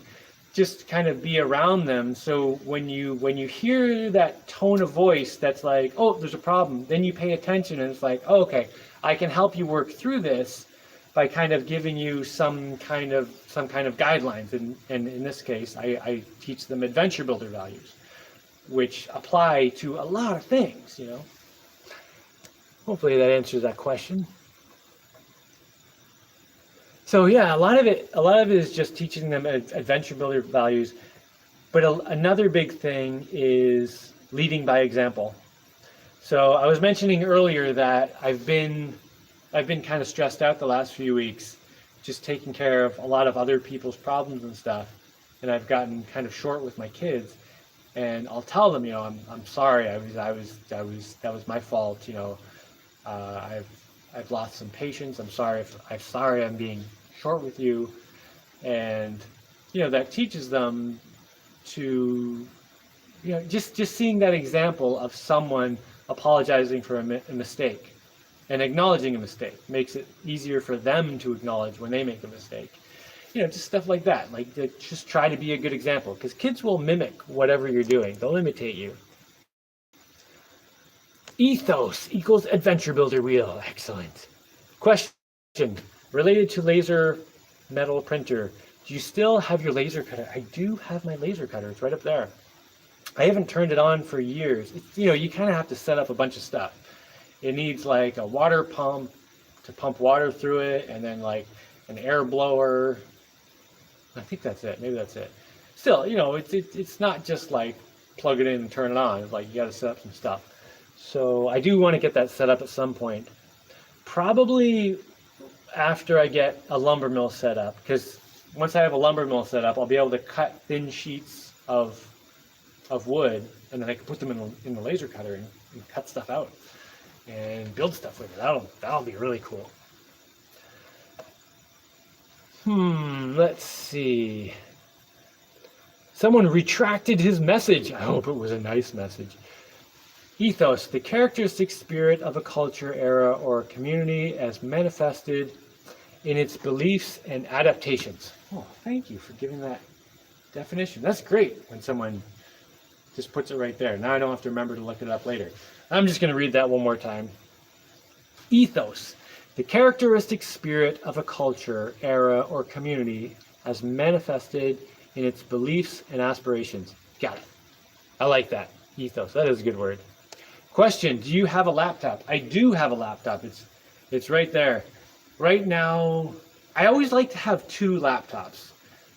S1: Just kind of be around them, so when you hear that tone of voice that's like, oh, there's a problem, then you pay attention, and it's like, oh, okay, I can help you work through this, by kind of giving you some kind of guidelines. And in this case, I teach them adventure builder values, which apply to a lot of things, you know. Hopefully that answers that question. So yeah, a lot of it is just teaching them adventure builder values. But another big thing is leading by example. So I was mentioning earlier that I've been kind of stressed out the last few weeks, just taking care of a lot of other people's problems and stuff, and I've gotten kind of short with my kids. And I'll tell them, you know, I'm sorry. That was my fault. You know, I've lost some patience. I'm sorry I'm being short with you, and you know that teaches them to, you know, just seeing that example of someone apologizing for a mistake and acknowledging a mistake makes it easier for them to acknowledge when they make a mistake. You know, just stuff like that. Like, just try to be a good example, because kids will mimic whatever you're doing. They'll imitate you. Ethos equals adventure builder wheel. Excellent. Question related to laser metal printer. Do you still have your laser cutter? I do have my laser cutter. It's right up there. I haven't turned it on for years. You know, you kind of have to set up a bunch of stuff. It needs like a water pump to pump water through it, and then like an air blower. I think that's it. Maybe that's it. Still, you know, it's not just like plug it in and turn it on. It's like you got to set up some stuff. So I do want to get that set up at some point. Probably after I get a lumber mill set up, because once I have a lumber mill set up, I'll be able to cut thin sheets of wood, and then I can put them in the laser cutter and cut stuff out and build stuff with it. That'll be really cool. Let's see. Someone retracted his message. I hope it was a nice message. Ethos, the characteristic spirit of a culture, era, or community as manifested in its beliefs and adaptations. Oh, thank you for giving that definition. That's great when someone just puts it right there. Now I don't have to remember to look it up later. I'm just going to read that one more time. Ethos, the characteristic spirit of a culture, era, or community as manifested in its beliefs and aspirations. Got it. I like that. Ethos. That is a good word. Question, do you have a laptop? I do have a laptop. It's right there. Right now, I always like to have two laptops.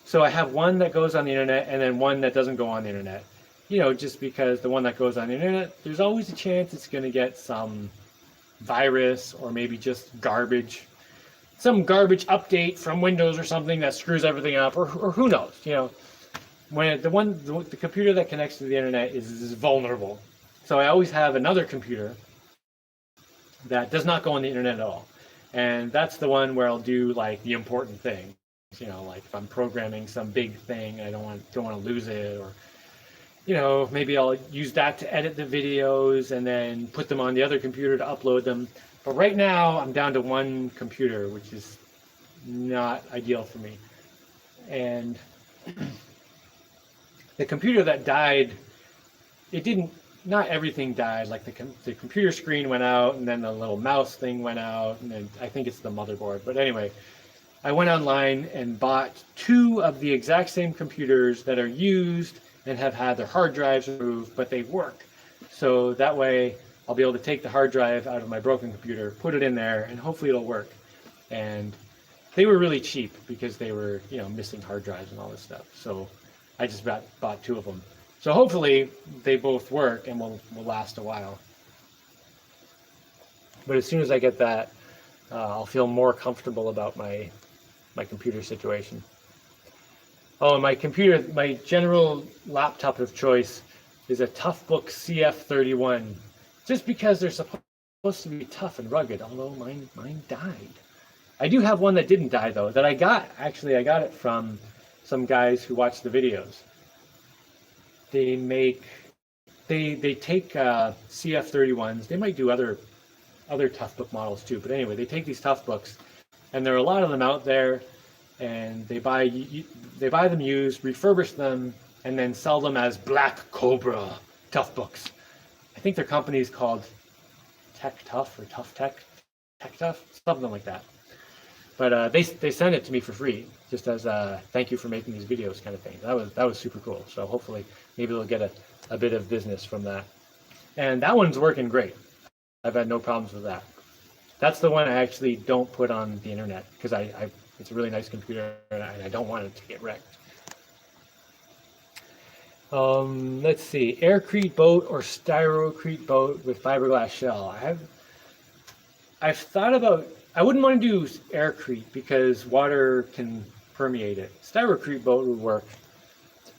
S1: So I have one that goes on the internet and then one that doesn't go on the internet. You know, just because the one that goes on the internet, there's always a chance it's going to get some virus or maybe just garbage. Some garbage update from Windows or something that screws everything up, or who knows, you know. When the computer that connects to the internet is vulnerable. So I always have another computer that does not go on the internet at all. And that's the one where I'll do like the important things. You know, like if I'm programming some big thing, I don't want to lose it, or you know, maybe I'll use that to edit the videos and then put them on the other computer to upload them. But right now I'm down to one computer, which is not ideal for me. And the computer that died, not everything died. Like the computer screen went out, and then the little mouse thing went out, and then I think it's the motherboard. But anyway, I went online and bought two of the exact same computers that are used and have had their hard drives removed, but they work. So that way I'll be able to take the hard drive out of my broken computer, put it in there, and hopefully it'll work. And they were really cheap because they were, you know, missing hard drives and all this stuff. So I just bought two of them. So hopefully they both work and will last a while. But as soon as I get that, I'll feel more comfortable about my computer situation. Oh, my general laptop of choice is a Toughbook CF31, just because they're supposed to be tough and rugged, although mine died. I do have one that didn't die though, that I got it from some guys who watch the videos. They take CF31s. They might do other Toughbook models too, but anyway, they take these Toughbooks, and there are a lot of them out there, and they buy them used, refurbish them, and then sell them as Black Cobra Toughbooks. I think their company is called Tech Tough or Tough Tech, something like that. But they sent it to me for free, just as a thank you for making these videos kind of thing. That was super cool. So hopefully maybe they'll get a bit of business from that. And that one's working great. I've had no problems with that. That's the one I actually don't put on the internet because it's a really nice computer and I don't want it to get wrecked. Let's see, aircrete boat or styrocrete boat with fiberglass shell. I've thought about, I wouldn't want to do aircrete because water can permeate it. Styrocrete boat would work.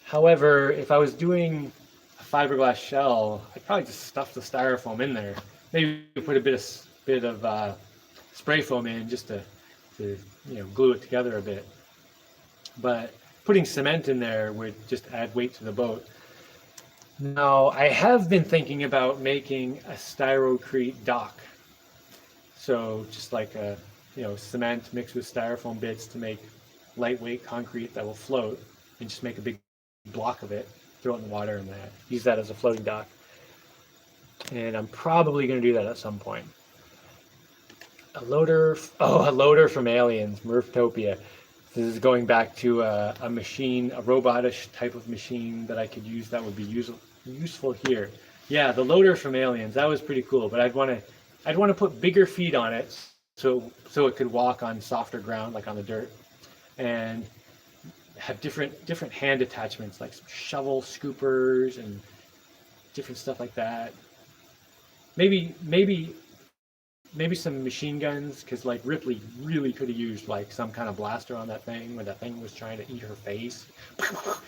S1: However, if I was doing a fiberglass shell, I'd probably just stuff the styrofoam in there. Maybe put a bit of spray foam in just to glue it together a bit. But putting cement in there would just add weight to the boat. Now, I have been thinking about making a styrocrete dock. So just like a cement mixed with styrofoam bits to make lightweight concrete that will float, and just make a big block of it, throw it in the water, and use that as a floating dock. And I'm probably going to do that at some point. A loader from Aliens, Murftopia. This is going back to a machine, a robotish type of machine that I could use that would be useful here. Yeah, the loader from Aliens, that was pretty cool, but I'd want to put bigger feet on it so it could walk on softer ground, like on the dirt, and have different hand attachments, like some shovel scoopers and different stuff like that. Maybe some machine guns, because like Ripley really could have used like some kind of blaster on that thing when that thing was trying to eat her face.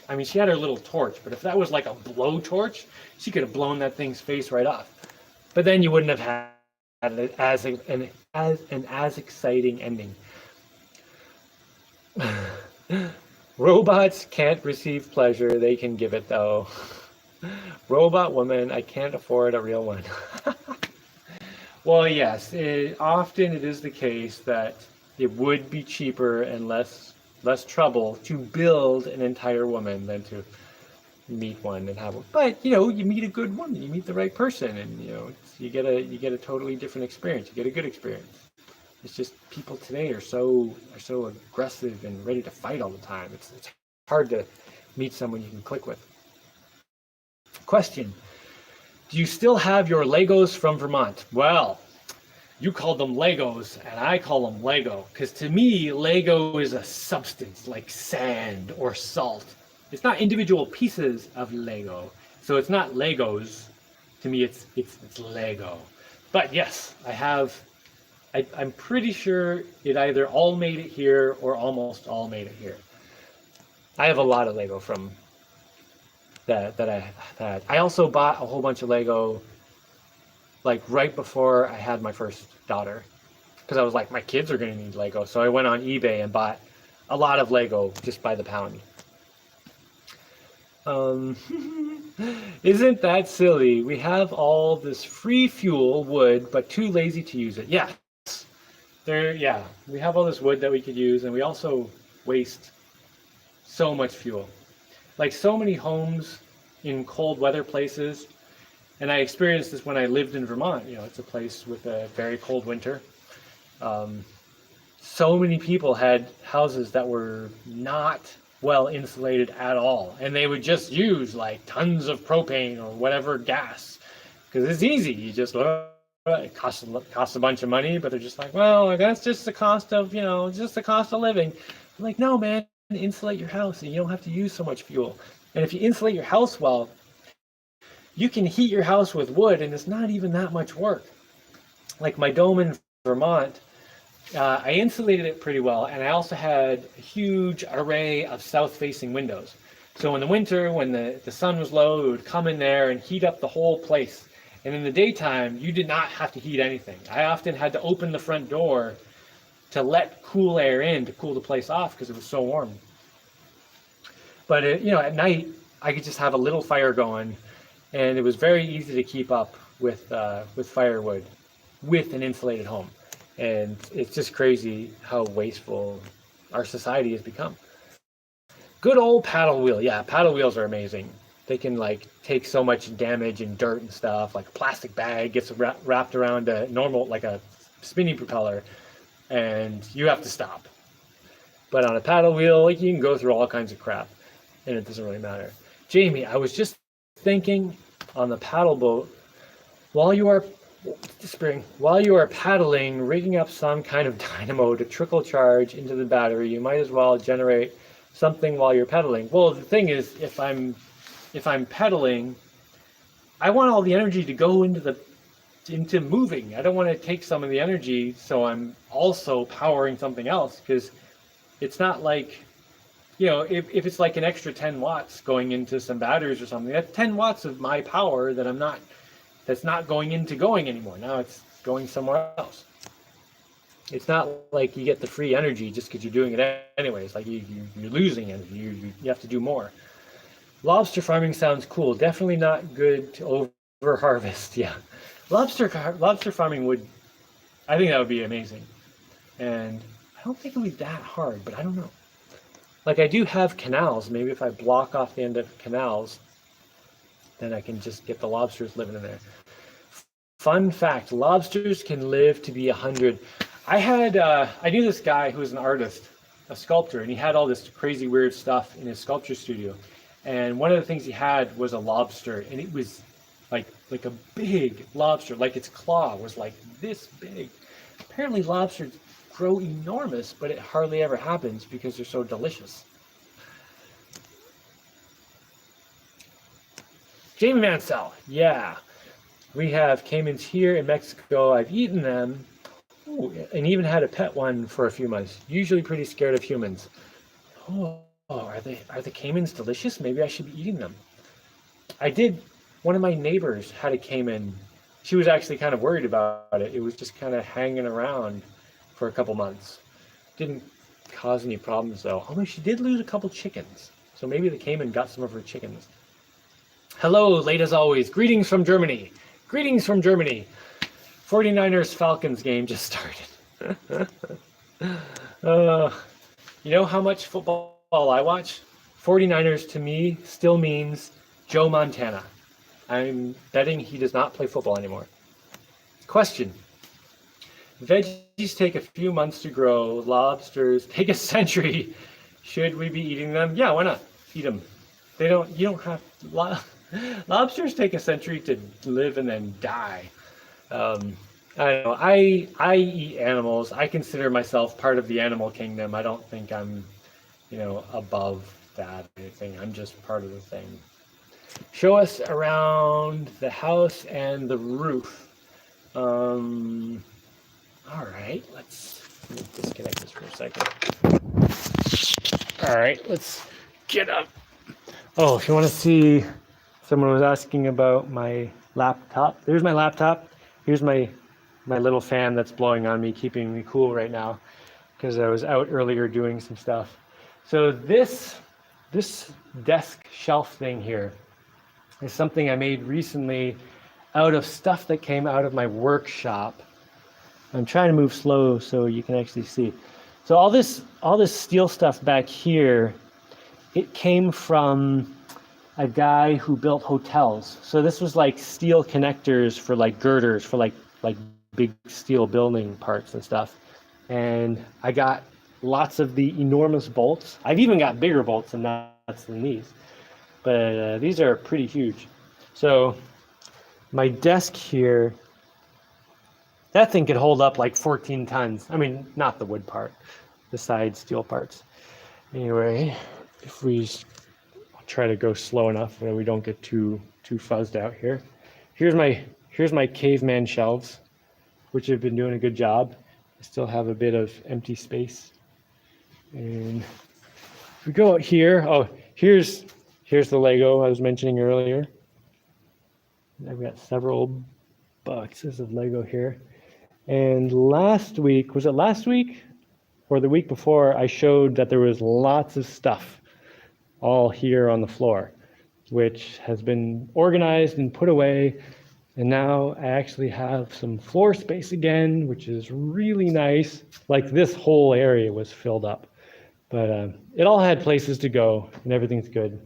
S1: I mean, she had her little torch, but if that was like a blow torch, she could have blown that thing's face right off. But then you wouldn't have had it as an exciting ending. Robots can't receive pleasure, they can give it though. Robot woman, I can't afford a real one. Well, yes, often it is the case that it would be cheaper and less trouble to build an entire woman than to meet one and have one. But you meet a good woman, you meet the right person, and you get a totally different experience. You get a good experience. It's just people today are so aggressive and ready to fight all the time. It's hard to meet someone you can click with. Question: do you still have your Legos from Vermont? Well, you called them Legos, and I call them Lego, because to me, Lego is a substance like sand or salt. It's not individual pieces of Lego, so it's not Legos. To me, it's Lego. But yes, I have. I'm pretty sure it either all made it here or almost all made it here. I have a lot of Lego from that I had. I also bought a whole bunch of Lego like right before I had my first daughter, because I was like, my kids are going to need Lego. So I went on eBay and bought a lot of Lego just by the pound. Isn't that silly? We have all this free fuel, wood, but too lazy to use it. Yes. We have all this wood that we could use, and we also waste so much fuel. Like so many homes in cold weather places, and I experienced this when I lived in Vermont. It's a place with a very cold winter. So many people had houses that were not well insulated at all, and they would just use like tons of propane or whatever gas, because it's easy. You just it costs a bunch of money, but they're just like, well, that's just the cost of living. I'm like, no, man, insulate your house, and you don't have to use so much fuel. And if you insulate your house well, you can heat your house with wood, and it's not even that much work. Like my dome in Vermont, I insulated it pretty well, and I also had a huge array of south-facing windows. So in the winter, when the sun was low, it would come in there and heat up the whole place. And in the daytime, you did not have to heat anything. I often had to open the front door to let cool air in to cool the place off because it was so warm. But at night, I could just have a little fire going, and it was very easy to keep up with firewood with an insulated home. And it's just crazy how wasteful our society has become. Good old paddle wheel. Yeah, paddle wheels are amazing. They can like take so much damage and dirt and stuff. Like a plastic bag gets wrapped around a normal, like a spinning propeller, and you have to stop. But on a paddle wheel, like, you can go through all kinds of crap, and it doesn't really matter. Jaimie, I was just thinking on the paddle boat, while you are paddling, rigging up some kind of dynamo to trickle charge into the battery, you might as well generate something while you're pedaling. Well, the thing is, if I'm pedaling, I want all the energy to go into moving. I don't want to take some of the energy, so I'm also powering something else, because it's not like, if it's like an extra 10 watts going into some batteries or something, that's 10 watts of my power that's not going into going anymore. Now it's going somewhere else. It's not like you get the free energy just because you're doing it anyways. Like you're losing energy. You have to do more. Lobster farming sounds cool. Definitely not good to over harvest. Yeah, lobster farming I think that would be amazing. And I don't think it would be that hard, but I don't know. Like, I do have canals. Maybe if I block off the end of canals, then I can just get the lobsters living in there. Fun fact, lobsters can live to be 100. I knew this guy who was an artist, a sculptor, and he had all this crazy weird stuff in his sculpture studio. And one of the things he had was a lobster, and it was like a big lobster, like its claw was like this big. Apparently lobsters grow enormous, but it hardly ever happens because they're so delicious. Jaimie Mansell, yeah. We have caimans here in Mexico. I've eaten them. Ooh, and even had a pet one for a few months. Usually pretty scared of humans. Oh, are the caimans delicious? Maybe I should be eating them. One of my neighbors had a caiman. She was actually kind of worried about it. It was just kind of hanging around for a couple months. Didn't cause any problems though. Although she did lose a couple chickens. So maybe the caiman got some of her chickens. Hello, late as always. Greetings from Germany. Greetings from Germany. 49ers Falcons game just started. You know how much football I watch? 49ers to me still means Joe Montana. I'm betting he does not play football anymore. Question. Veggies take a few months to grow. Lobsters take a century. Should we be eating them? Yeah, why not? Eat them. Lobsters take a century to live and then die. I don't know. I eat animals. I consider myself part of the animal kingdom. I don't think I'm, above that or anything. I'm just part of the thing. Show us around the house and the roof. All right, let me disconnect this for a second. All right, let's get up. Oh, if you want to see, someone was asking about my laptop. There's my laptop. Here's my little fan that's blowing on me, keeping me cool right now because I was out earlier doing some stuff. So this desk shelf thing here is something I made recently out of stuff that came out of my workshop. I'm trying to move slow so you can actually see. So all this steel stuff back here, it came from a guy who built hotels. So this was like steel connectors for like girders for like big steel building parts and stuff. And I got lots of the enormous bolts. I've even got bigger bolts and nuts than these. But these are pretty huge. So my desk here, that thing could hold up like 14 tons. I mean, not the wood part, the side steel parts. Anyway, if we try to go slow enough that we don't get too fuzzed out here. Here's my caveman shelves, which have been doing a good job. I still have a bit of empty space. And if we go out here, here's the Lego I was mentioning earlier. I've got several boxes of Lego here. And last week or the week before, I showed that there was lots of stuff all here on the floor, which has been organized and put away. And now I actually have some floor space again, which is really nice. Like this whole area was filled up, but it all had places to go and everything's good.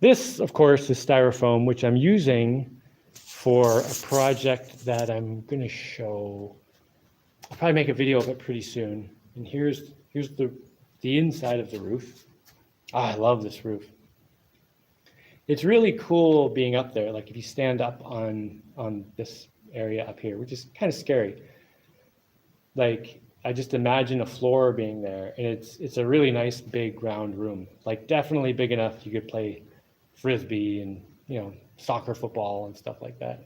S1: This, of course, is styrofoam, which I'm using for a project that I'm going to show. I'll probably make a video of it pretty soon. And here's the inside of the roof. I love this roof. It's really cool being up there. Like if you stand up on this area up here, which is kind of scary. Like I just imagine a floor being there, and it's a really nice big round room. Like definitely big enough you could play frisbee and soccer, football, and stuff like that.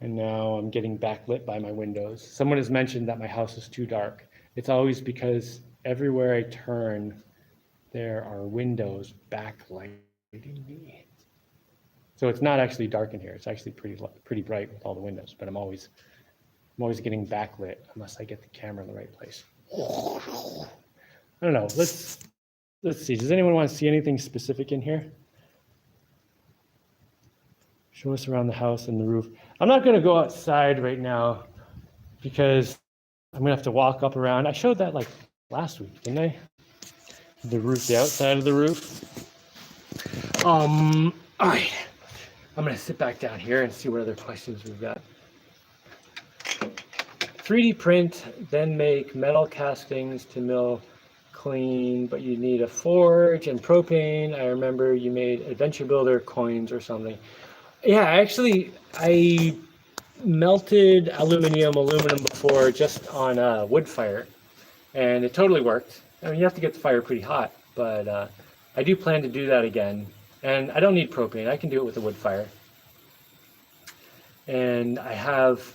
S1: And now I'm getting backlit by my windows. Someone has mentioned that my house is too dark. It's always because everywhere I turn, there are windows backlighting me. So it's not actually dark in here. It's actually pretty bright with all the windows, but I'm always getting backlit unless I get the camera in the right place. I don't know. Let's see. Does anyone want to see anything specific in here? Show us around the house and the roof. I'm not going to go outside right now because I'm going to have to walk up around. I showed that like last week, didn't I? The roof, the outside of the roof. All right. I'm going to sit back down here and see what other questions we've got. 3D print, then make metal castings to mill clean, but you need a forge and propane. I remember you made Adventure Builder coins or something. Yeah, actually, I melted aluminum before just on a wood fire, and it totally worked. I mean, you have to get the fire pretty hot, but I do plan to do that again. And I don't need propane. I can do it with a wood fire. And I have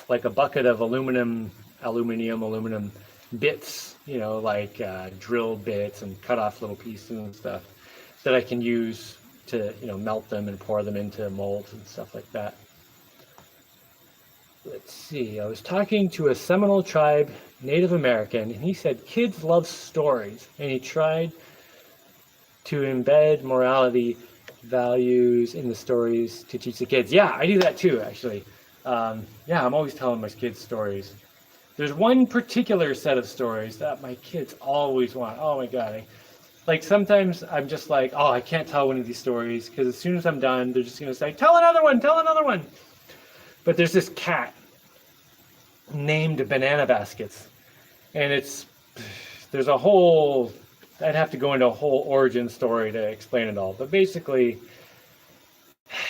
S1: like a bucket of aluminum bits, like drill bits and cut off little pieces and stuff that I can use to melt them and pour them into molds and stuff like that. Let's see, I was talking to a Seminole tribe Native American, and he said kids love stories, and he tried to embed morality values in the stories to teach the kids. Yeah, I do that too, actually. Yeah, I'm always telling my kids stories. There's one particular set of stories that my kids always want. Oh my God. Like sometimes I'm just like, oh, I can't tell one of these stories because as soon as I'm done, they're just going to say, tell another one, tell another one. But there's this cat named Banana Baskets. And there's a whole, I'd have to go into a whole origin story to explain it all. But basically,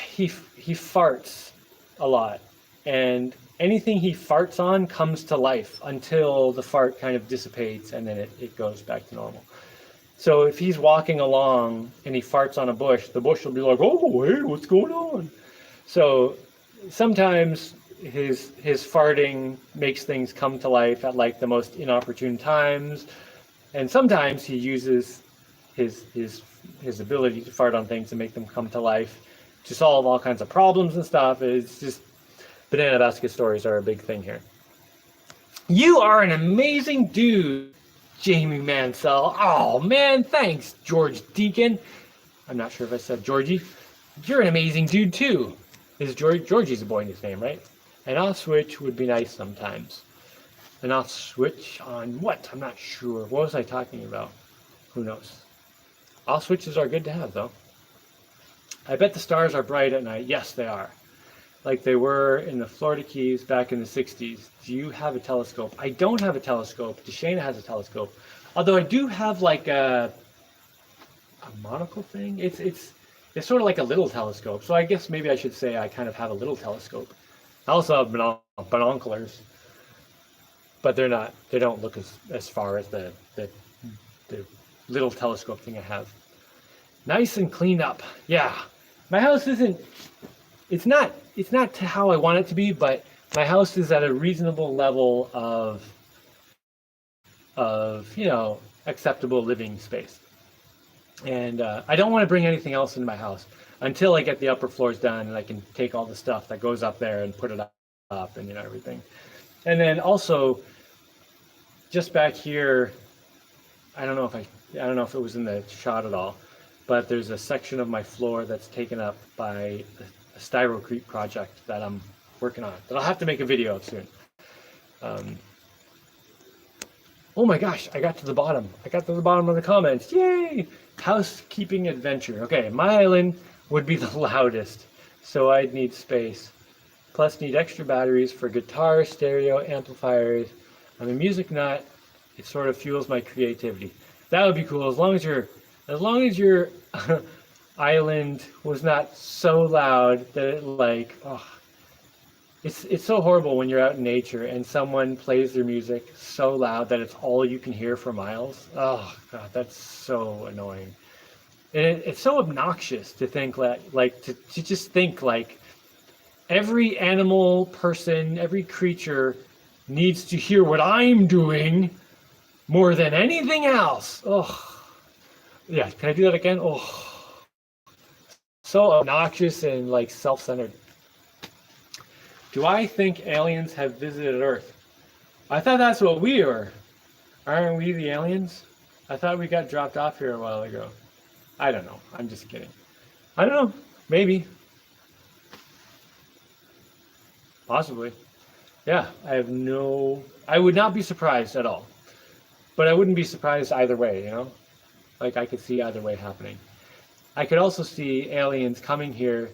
S1: he farts a lot. And anything he farts on comes to life until the fart kind of dissipates and then it goes back to normal. So if he's walking along and he farts on a bush, the bush will be like, oh, hey, what's going on? So sometimes his farting makes things come to life at like the most inopportune times. And sometimes he uses his ability to fart on things to make them come to life to solve all kinds of problems and stuff. It's just, Banana Basket stories are a big thing here. You are an amazing dude, Jaimie Mansell. Oh man, thanks, George Deacon. I'm not sure if I said Georgie. You're an amazing dude too. Georgie's a boy in his name, right? An off switch would be nice sometimes. An off switch on what? I'm not sure. What was I talking about? Who knows? Off switches are good to have though. I bet the stars are bright at night. Yes, they are. Like they were in the Florida Keys back in the 60s. Do you have a telescope? I don't have a telescope. Deshana has a telescope. Although I do have like a monocle thing. It's sort of like a little telescope. So I guess maybe I should say I kind of have a little telescope. I also have binoculars. But they don't look as far as the little telescope thing I have. Nice and cleaned up. Yeah. My house it's not to how I want it to be, but my house is at a reasonable level of acceptable living space. And I don't want to bring anything else into my house until I get the upper floors done and I can take all the stuff that goes up there and put it up and everything. And then also just back here, I don't know if it was in the shot at all, but there's a section of my floor that's taken up by a styrocrete project that I'm working on that I'll have to make a video of soon. Oh my gosh, I got to the bottom of the comments. Yay! Housekeeping adventure. Okay, my island would be the loudest, so I'd need space. plus need extra batteries for guitar, stereo, amplifiers. I'm a music nut. It sort of fuels my creativity. That would be cool as long as your island was not so loud that it like, oh, it's so horrible when you're out in nature and someone plays their music so loud that it's all you can hear for miles. Oh God, that's so annoying. And it's so obnoxious to think to just think like every animal, person, every creature needs to hear what I'm doing more than anything else. Oh, yeah. Can I do that again? Oh, so obnoxious and like self-centered. Do I think aliens have visited Earth? I thought that's what we were. Aren't we the aliens? I thought we got dropped off here a while ago. I don't know. I'm just kidding. I don't know. Maybe. Possibly. Yeah, I would not be surprised at all. But I wouldn't be surprised either way, you know? Like I could see either way happening. I could also see aliens coming here,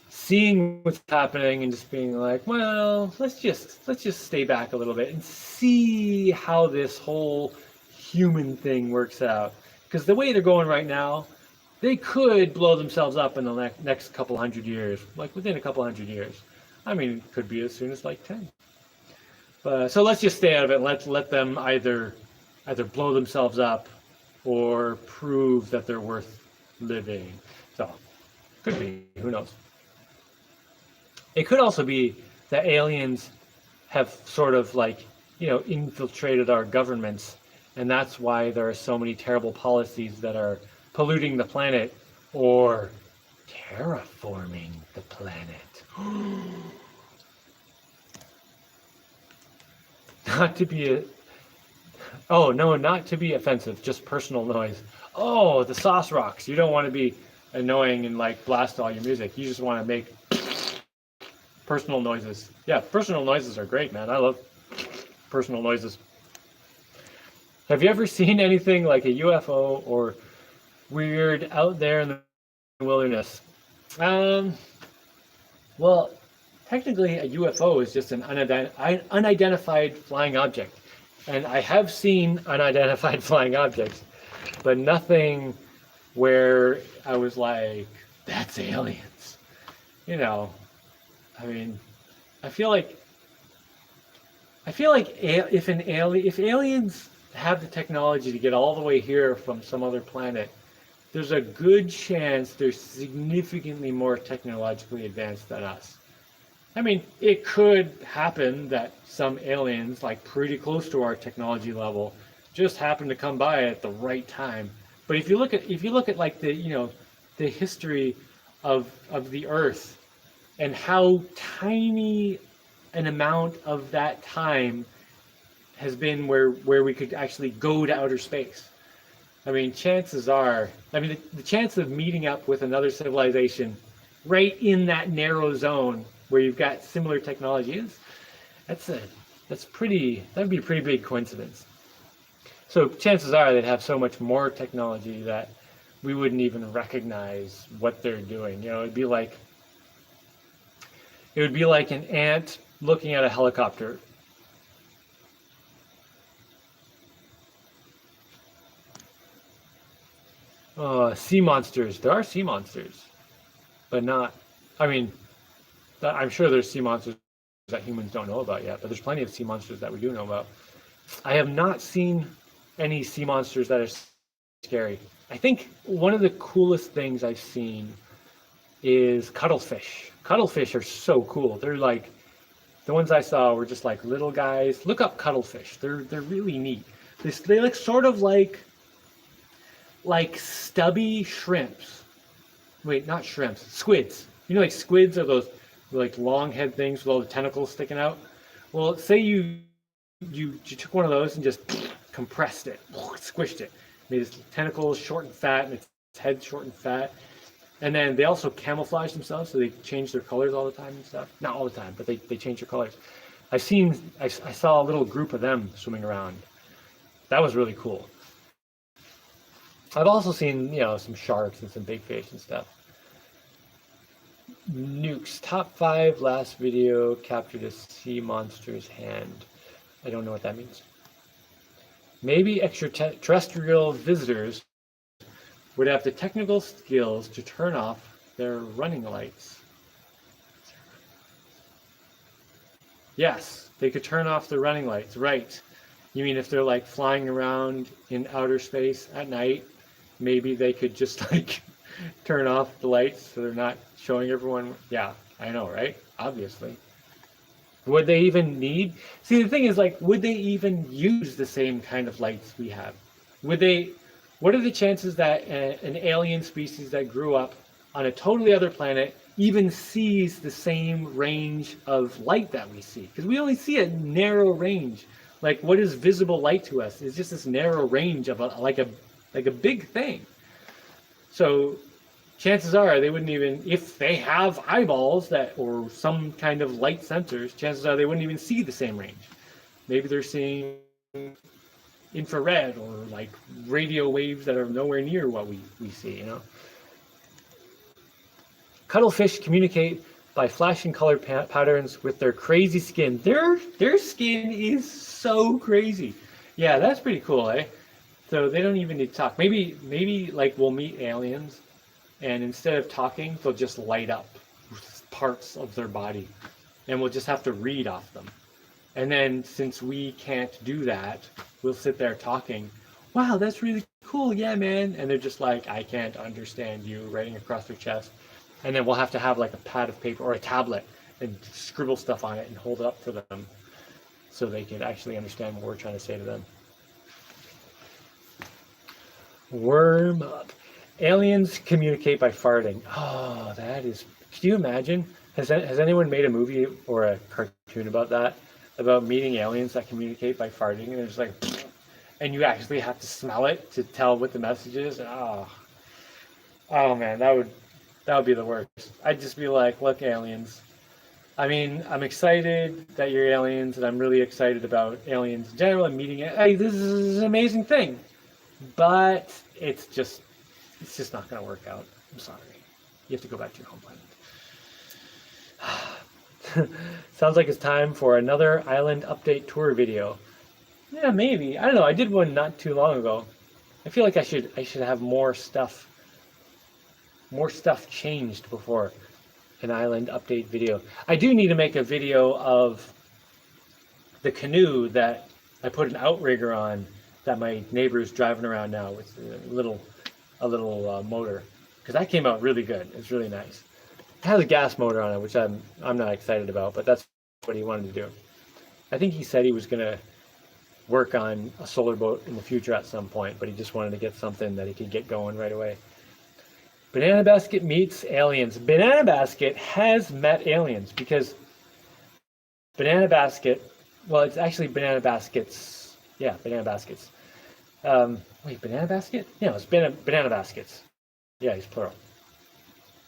S1: seeing what's happening and just being like, well, let's just stay back a little bit and see how this whole human thing works out. Because the way they're going right now, they could blow themselves up in the next couple hundred years, like within a couple hundred years. I mean, it could be as soon as like 10. So let's just stay out of it. Let them either blow themselves up or prove that they're worth living. So could be, who knows? It could also be that aliens have sort of like, infiltrated our governments, and that's why there are so many terrible policies that are polluting the planet or terraforming the planet. Not to be offensive, just personal noise. Oh, the sauce rocks. You don't want to be annoying and like blast all your music. You just want to make personal noises. Yeah, personal noises are great, man. I love personal noises. Have you ever seen anything like a UFO or weird out there in the wilderness? Well, technically a UFO is just an unidentified flying object. And I have seen unidentified flying objects, but nothing where I was like, that's aliens. I mean, I feel like if aliens have the technology to get all the way here from some other planet, there's a good chance they're significantly more technologically advanced than us. I mean, it could happen that some aliens, like pretty close to our technology level, just happen to come by at the right time. But if you look at like the history of the Earth and how tiny an amount of that time has been where we could actually go to outer space. I mean, the chance of meeting up with another civilization right in that narrow zone where you've got similar technology that'd be a pretty big coincidence. So chances are they'd have so much more technology that we wouldn't even recognize what they're doing. It'd be like an ant looking at a helicopter. Sea monsters. There are sea monsters, but not. I mean, I'm sure there's sea monsters that humans don't know about yet, but there's plenty of sea monsters that we do know about. I have not seen any sea monsters that are scary. I think one of the coolest things I've seen is cuttlefish. Cuttlefish are so cool. They're like, the ones I saw were just like little guys. Look up cuttlefish. They're really neat. They look sort of like stubby shrimps. Wait, not shrimps. Squids. Like squids are those like long head things with all the tentacles sticking out. Well, say you took one of those and just compressed it, squished it, made its tentacles short and fat and its head short and fat. And then they also camouflage themselves, so they change their colors all the time and stuff. Not all the time, but they change their colors. I saw a little group of them swimming around. That was really cool. I've also seen, some sharks and some big fish and stuff. Nukes. Top 5 last video captured a sea monster's hand. I don't know what that means. Maybe extraterrestrial visitors would have the technical skills to turn off their running lights. Yes, they could turn off the running lights, right. You mean if they're like flying around in outer space at night, maybe they could just like turn off the lights so they're not showing everyone? Yeah, I know, right? Obviously. Would they even need? See, the thing is, like, would they even use the same kind of lights we have? Would they? What are the chances that an alien species that grew up on a totally other planet even sees the same range of light that we see? Because we only see a narrow range. Like, what is visible light to us? It's just this narrow range of like a big thing. So chances are they wouldn't even, if they have eyeballs that or some kind of light sensors, chances are they wouldn't even see the same range. Maybe they're seeing infrared or like radio waves that are nowhere near what we see, you know. Cuttlefish communicate by flashing color patterns with their crazy skin. Their skin is so crazy. Yeah, that's pretty cool, eh? So they don't even need to talk. Maybe like we'll meet aliens, and instead of talking, they'll just light up parts of their body, and we'll just have to read off them. And then since we can't do that, we'll sit there talking. Wow, that's really cool. Yeah, man. And they're just like, I can't understand you, writing across their chest. And then we'll have to have like a pad of paper or a tablet and scribble stuff on it and hold it up for them so they can actually understand what we're trying to say to them. Worm up. Aliens communicate by farting. Oh, that is... Can you imagine? Has anyone made a movie or a cartoon about that? About meeting aliens that communicate by farting, and they're just like... And you actually have to smell it to tell what the message is? Oh man, that would be the worst. I'd just be like, look, aliens. I mean, I'm excited that you're aliens, and I'm really excited about aliens in general and meeting it. Hey, this is an amazing thing. But it's just not going to work out. I'm sorry. You have to go back to your home planet. Sounds like it's time for another island update tour video. Yeah, maybe. I don't know. I did one not too long ago. I feel like I should have more stuff changed before an island update video. I do need to make a video of the canoe that I put an outrigger on that my neighbor's driving around now with a little motor, because that came out really good. It's really nice. It has a gas motor on it, which I'm not excited about, but that's what he wanted to do. I think he said he was gonna work on a solar boat in the future at some point, but he just wanted to get something that he could get going right away. Banana Basket meets aliens. Banana Basket has met aliens because Banana Basket, well, it's actually Banana Baskets. Yeah, Banana Baskets. Wait, Banana Basket? Yeah, it's Banana Baskets. Yeah, he's plural.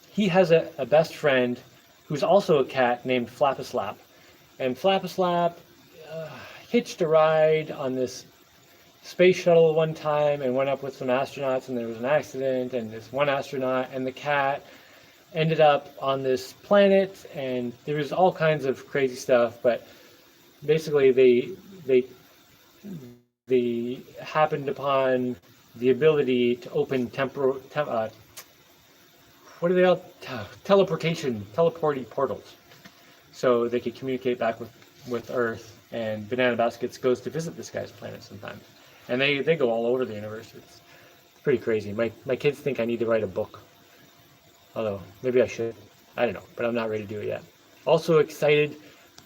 S1: He has a best friend who's also a cat named Flappaslap. And Flappaslap hitched a ride on this space shuttle one time and went up with some astronauts, and there was an accident, and this one astronaut and the cat ended up on this planet, and there was all kinds of crazy stuff, but basically they happened upon the ability to open what are they all? Teleporting portals, so they could communicate back with Earth. And Banana Baskets goes to visit this guy's planet sometimes, and they go all over the universe. It's pretty crazy. My kids think I need to write a book, although maybe I should. I don't know, but I'm not ready to do it yet. Also excited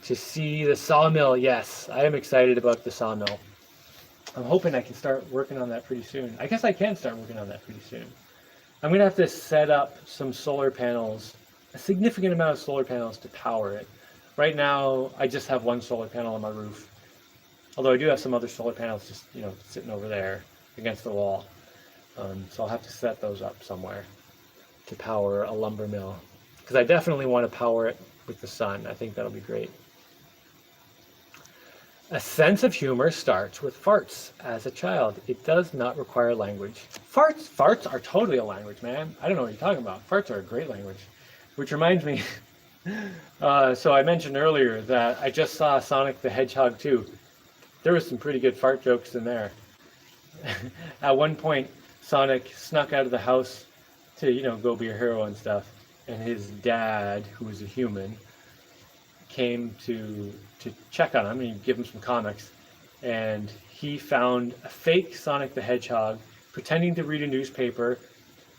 S1: to see the sawmill. Yes, I am excited about the sawmill. I'm hoping I can start working on that pretty soon. I guess I can start working on that pretty soon. I'm going to have to set up some solar panels, a significant amount of solar panels to power it. Right now, I just have one solar panel on my roof. Although I do have some other solar panels just, sitting over there against the wall. So I'll have to set those up somewhere to power a lumber mill. Because I definitely want to power it with the sun. I think that'll be great. A sense of humor starts with farts as a child. It does not require language. Farts are totally a language, man. I don't know what you're talking about. Farts are a great language. Which reminds me, so I mentioned earlier that I just saw Sonic the Hedgehog 2. There was some pretty good fart jokes in there. At one point, Sonic snuck out of the house to, go be a hero and stuff. And his dad, who was a human, came to check on him and give him some comics. And he found a fake Sonic the Hedgehog pretending to read a newspaper,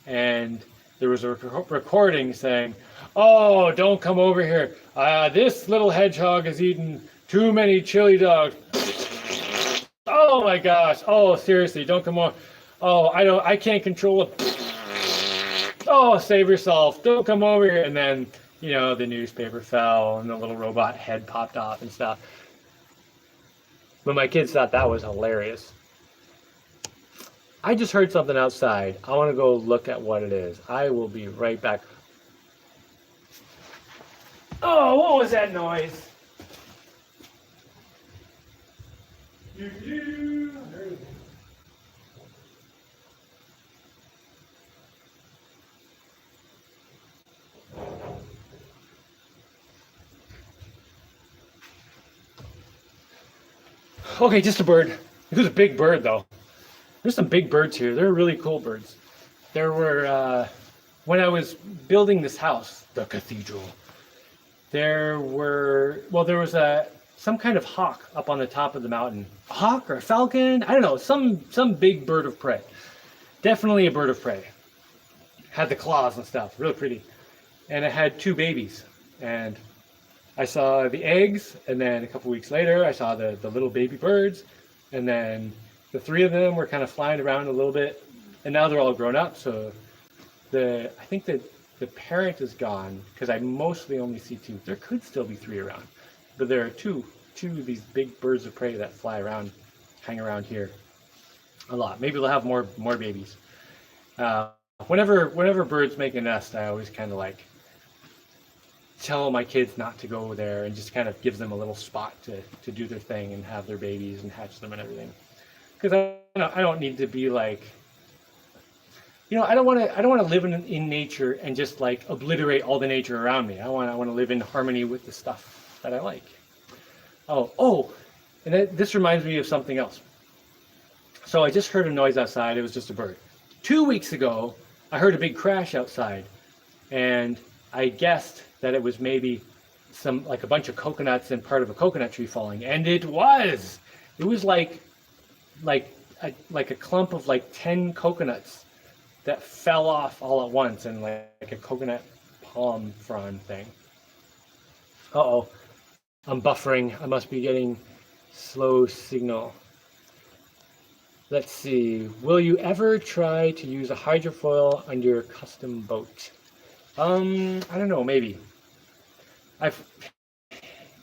S1: and there was a recording saying, "Oh, don't come over here. This little hedgehog has eaten too many chili dogs. Oh my gosh. Oh, seriously, don't come on. Oh, I can't control it. Oh, save yourself. Don't come over here." And then, the newspaper fell and the little robot head popped off and stuff. But my kids thought that was hilarious. I just heard something outside. I want to go look at what it is. I will be right back. Oh, what was that noise? Okay, just a bird. It was a big bird, though. There's some big birds here. They're really cool birds. There were, when I was building this house, the cathedral, there was some kind of hawk up on the top of the mountain. A hawk or a falcon? I don't know. Some big bird of prey. Definitely a bird of prey. Had the claws and stuff. Really pretty. And it had 2 babies. And I saw the eggs, and then a couple weeks later, I saw the little baby birds, and then the 3 of them were kind of flying around a little bit, and now they're all grown up. So I think that the parent is gone, because I mostly only see 2. There could still be 3 around, but there are two of these big birds of prey that fly around, hang around here a lot. Maybe they'll have more babies. Whenever birds make a nest, I always kind of like tell my kids not to go there, and just kind of gives them a little spot to do their thing and have their babies and hatch them and everything. Because I don't need to be like, I don't want to live in nature and just like obliterate all the nature around me. I want to live in harmony with the stuff that I like. Oh, and this reminds me of something else. So I just heard a noise outside. It was just a bird. 2 weeks ago, I heard a big crash outside, and I guessed that it was maybe a bunch of coconuts and part of a coconut tree falling, and it was like a clump of like 10 coconuts that fell off all at once, and like a coconut palm frond thing. Uh-oh, I'm buffering. I must be getting slow signal. Let's see. Will you ever try to use a hydrofoil on your custom boat? I don't know, maybe.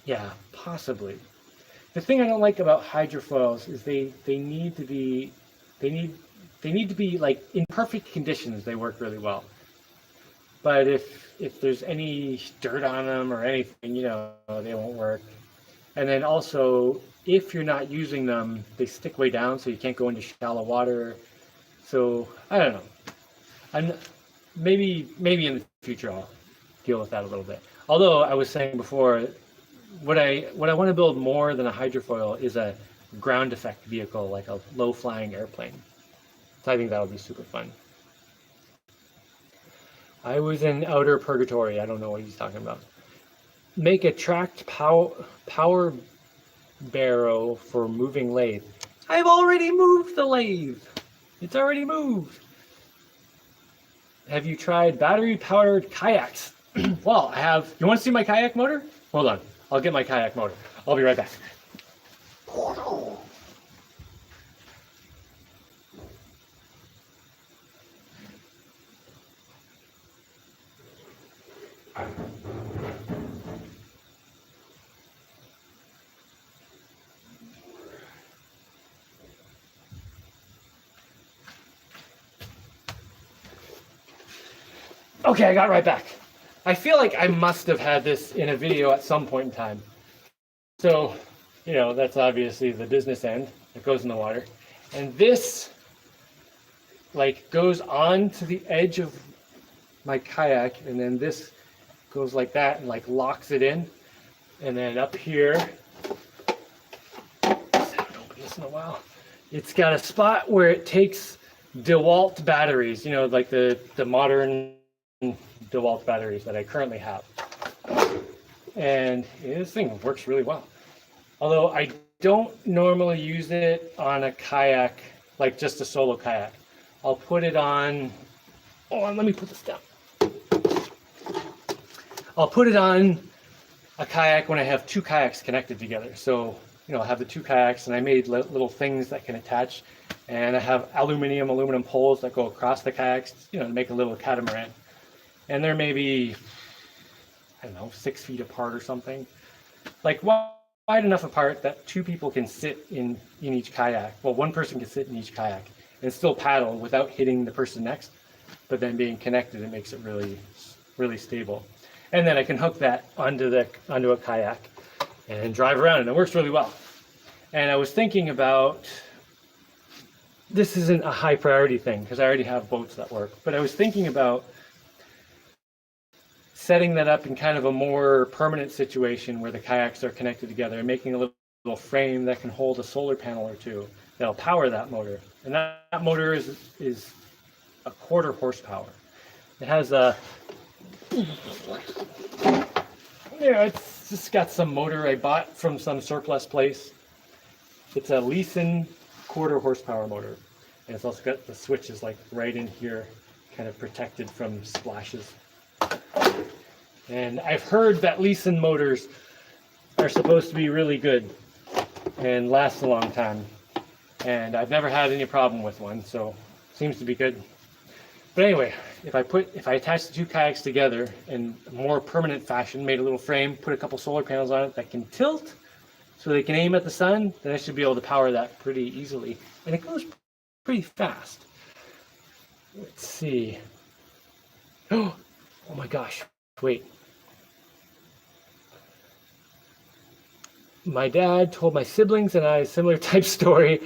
S1: Yeah, possibly. The thing I don't like about hydrofoils is they need to be like in perfect conditions. They work really well. But if there's any dirt on them or anything, they won't work. And then also, if you're not using them, they stick way down, so you can't go into shallow water. So I don't know. Maybe in the future I'll deal with that a little bit. Although I was saying before, what I want to build more than a hydrofoil is a ground effect vehicle, like a low-flying airplane. So I think that would be super fun. I was in outer purgatory. I don't know what he's talking about. Make a tracked power barrow for moving lathe. I've already moved the lathe. It's already moved. Have you tried battery-powered kayaks? Well, I have. You want to see my kayak motor? Hold on. I'll get my kayak motor. I'll be right back. Okay, I got right back. I feel like I must have had this in a video at some point in time. So, that's obviously the business end that goes in the water. And this, goes on to the edge of my kayak, and then this goes like that and like locks it in. And then up here, I haven't opened this in a while. It's got a spot where it takes DeWalt batteries, you know, like the modern DeWalt batteries that I currently have. And this thing works really well. Although I don't normally use it on a kayak, like just a solo kayak. I'll put it on, oh, let me put this down. I'll put it on a kayak when I have two kayaks connected together. So, you know, I have the two kayaks and I made little things that can attach, and I have aluminum poles that go across the kayaks, you know, to make a little catamaran. And they're maybe, I don't know, 6 feet apart or something. Like wide enough apart that two people can sit in each kayak. Well, one person can sit in each kayak and still paddle without hitting the person next, but then being connected, it makes it really, really stable. And then I can hook that onto a kayak and drive around, and it works really well. And I was thinking about, this isn't a high priority thing because I already have boats that work, but I was thinking about setting that up in kind of a more permanent situation where the kayaks are connected together and making a little frame that can hold a solar panel or two that'll power that motor. And that motor is a 1/4 horsepower. It has a, yeah, it's just got some motor I bought from some surplus place. It's a Leeson 1/4 horsepower motor. And it's also got the switches like right in here, kind of protected from splashes. And I've heard that Leeson motors are supposed to be really good and last a long time. And I've never had any problem with one, so seems to be good. But anyway, if I attach the two kayaks together in a more permanent fashion, made a little frame, put a couple solar panels on it that can tilt so they can aim at the sun, then I should be able to power that pretty easily. And it goes pretty fast. Let's see. Oh my gosh, wait. My dad told my siblings and I a similar type story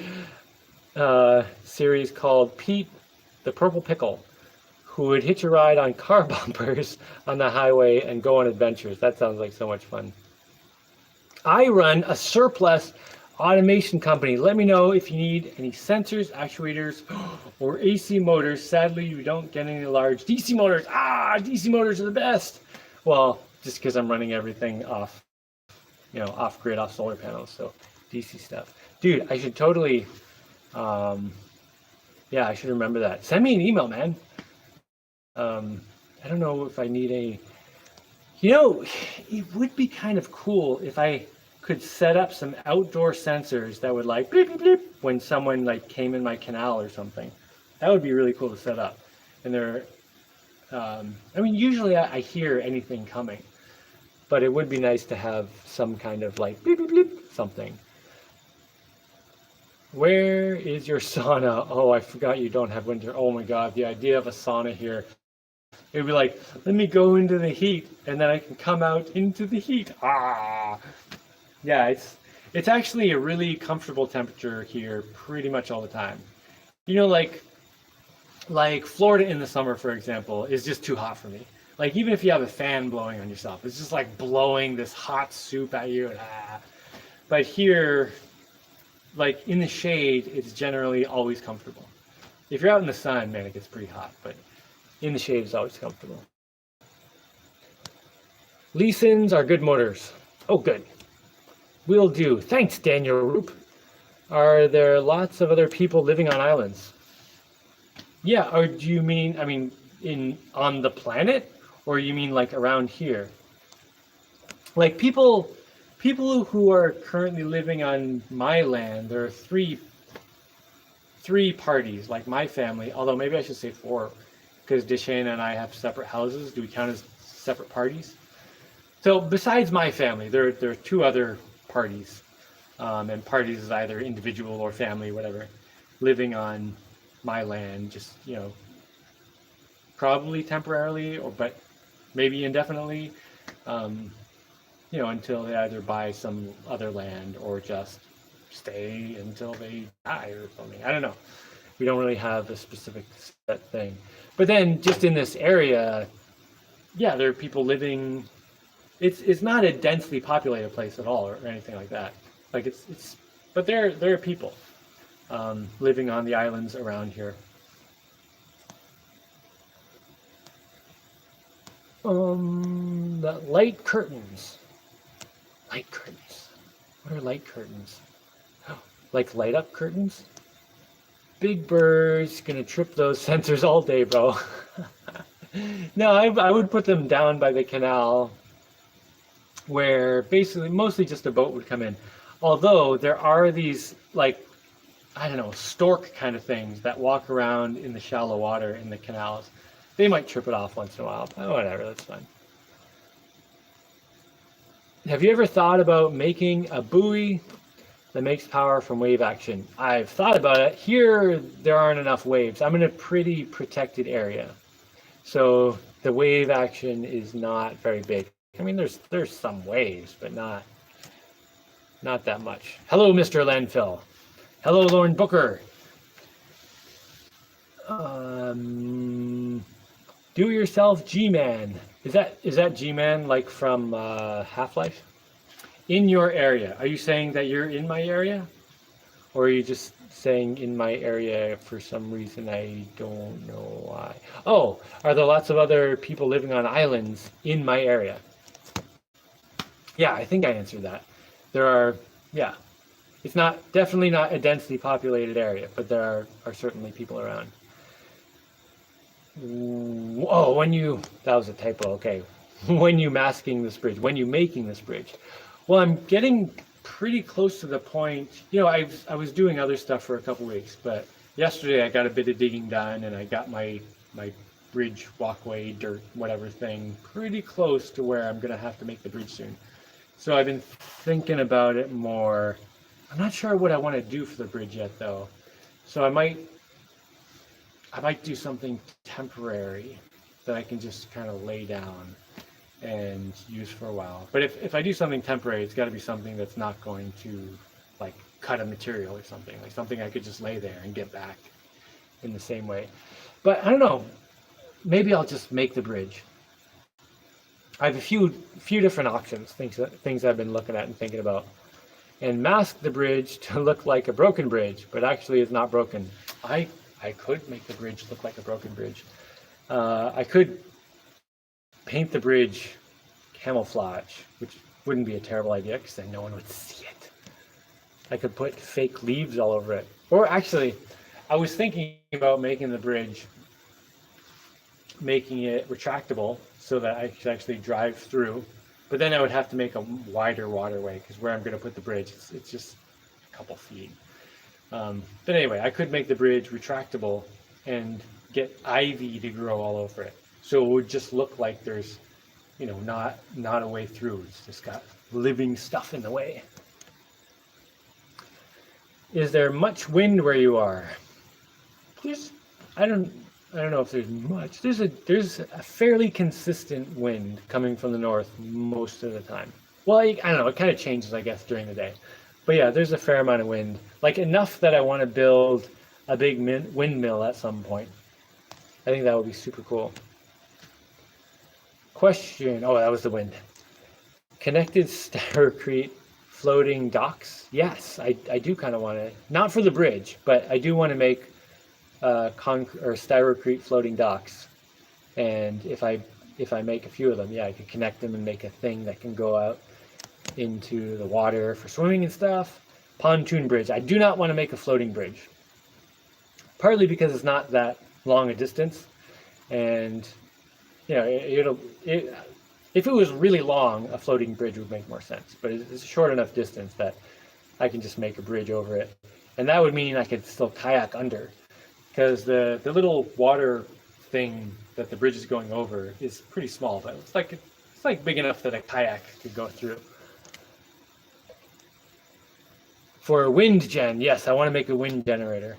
S1: series called Pete the Purple Pickle, who would hitch a ride on car bumpers on the highway and go on adventures. That sounds like so much fun. I run a surplus automation company. Let me know if you need any sensors, actuators, or AC motors. Sadly, we don't get any large DC motors. DC motors are the best. Well, just because I'm running everything off, you know, off grid, off solar panels. So DC stuff. Dude, I should totally, yeah, I should remember that. Send me an email, man. I don't know if I need a, you know, it would be kind of cool if I could set up some outdoor sensors that would like bleep, bleep, bleep when someone like came in my canal or something. That would be really cool to set up. And they're, I mean, usually I hear anything coming, but it would be nice to have some kind of like bleep, bleep, bleep, something. Where is your sauna? Oh, I forgot you don't have winter. Oh my God, the idea of a sauna here. It'd be like, let me go into the heat and then I can come out into the heat. Yeah, it's actually a really comfortable temperature here pretty much all the time. You know, like Florida in the summer, for example, is just too hot for me. Like even if you have a fan blowing on yourself, it's just like blowing this hot soup at you. But here, like in the shade, it's generally always comfortable. If you're out in the sun, man, it gets pretty hot, but in the shade is always comfortable. Leesons are good motors. Oh, good. Will do. Thanks, Daniel Roop. Are there lots of other people living on islands? Yeah, or do you mean, I mean, on the planet? Or you mean like around here? Like people who are currently living on my land, there are three parties, like my family, although maybe I should say 4, because Deshana and I have separate houses. Do we count as separate parties? So besides my family, there are 2 other parties, and parties is either individual or family, whatever, living on my land, just, you know, probably temporarily, but maybe indefinitely, you know, until they either buy some other land or just stay until they die or something. I don't know. We don't really have a specific set thing. But then just in this area, yeah, there are people living. It's not a densely populated place at all or anything like that. Like but there are people living on the islands around here. The light curtains. Light curtains. What are light curtains? Like light up curtains? Big Bird's gonna trip those sensors all day, bro. No, I would put them down by the canal where basically mostly just a boat would come in. Although there are these, like, I don't know, stork kind of things that walk around in the shallow water in the canals. They might trip it off once in a while, but whatever, that's fine. Have you ever thought about making a buoy that makes power from wave action? I've thought about it. Here, there aren't enough waves. I'm in a pretty protected area. So the wave action is not very big. I mean, there's some waves, but not that much. Hello, Mr. Landfill. Hello, Lauren Booker. Do yourself G-Man. Is that G-Man like from Half-Life? In your area. Are you saying that you're in my area? Or are you just saying in my area for some reason I don't know why? Oh, are there lots of other people living on islands in my area? Yeah, I think I answered that. There are, yeah. It's definitely not a densely populated area, but there are certainly people around. Oh, that was a typo, okay. When you making this bridge. Well, I'm getting pretty close to the point, I was doing other stuff for a couple weeks, but yesterday I got a bit of digging done and I got my bridge, walkway, dirt, whatever thing pretty close to where I'm going to have to make the bridge soon. So I've been thinking about it more. I'm not sure what I want to do for the bridge yet, though. So I might do something temporary that I can just kind of lay down and use for a while. But if I do something temporary, it's got to be something that's not going to, like, cut a material or something. Like something I could just lay there and get back in the same way. But I don't know. Maybe I'll just make the bridge. I have a few different options, things I've been looking at and thinking about. And mask the bridge to look like a broken bridge, but actually it's not broken. I could make the bridge look like a broken bridge. I could paint the bridge camouflage, which wouldn't be a terrible idea because then no one would see it. I could put fake leaves all over it. Or actually, I was thinking about making the bridge, making it retractable so that I could actually drive through. But then I would have to make a wider waterway because where I'm going to put the bridge, it's just a couple feet. But anyway, I could make the bridge retractable and get ivy to grow all over it. So it would just look like there's, not a way through. It's just got living stuff in the way. Is there much wind where you are? I don't know if there's much. There's a fairly consistent wind coming from the north most of the time. Well, I don't know. It kind of changes, I guess, during the day. But yeah, there's a fair amount of wind. Like enough that I want to build a big windmill at some point. I think that would be super cool. Question. Oh, that was the wind. Connected Styrocrite floating docks? Yes, I do kind of want to. Not for the bridge, but I do want to make Styrocrite floating docks. And if I make a few of them, yeah, I could connect them and make a thing that can go out into the water for swimming and stuff. Pontoon Bridge. I do not want to make a floating bridge. Partly because it's not that long a distance, and if it was really long, a floating bridge would make more sense. But it's a short enough distance that I can just make a bridge over it, and that would mean I could still kayak under, because the little water thing that the bridge is going over is pretty small, but it's like big enough that a kayak could go through. For wind gen, yes, I want to make a wind generator.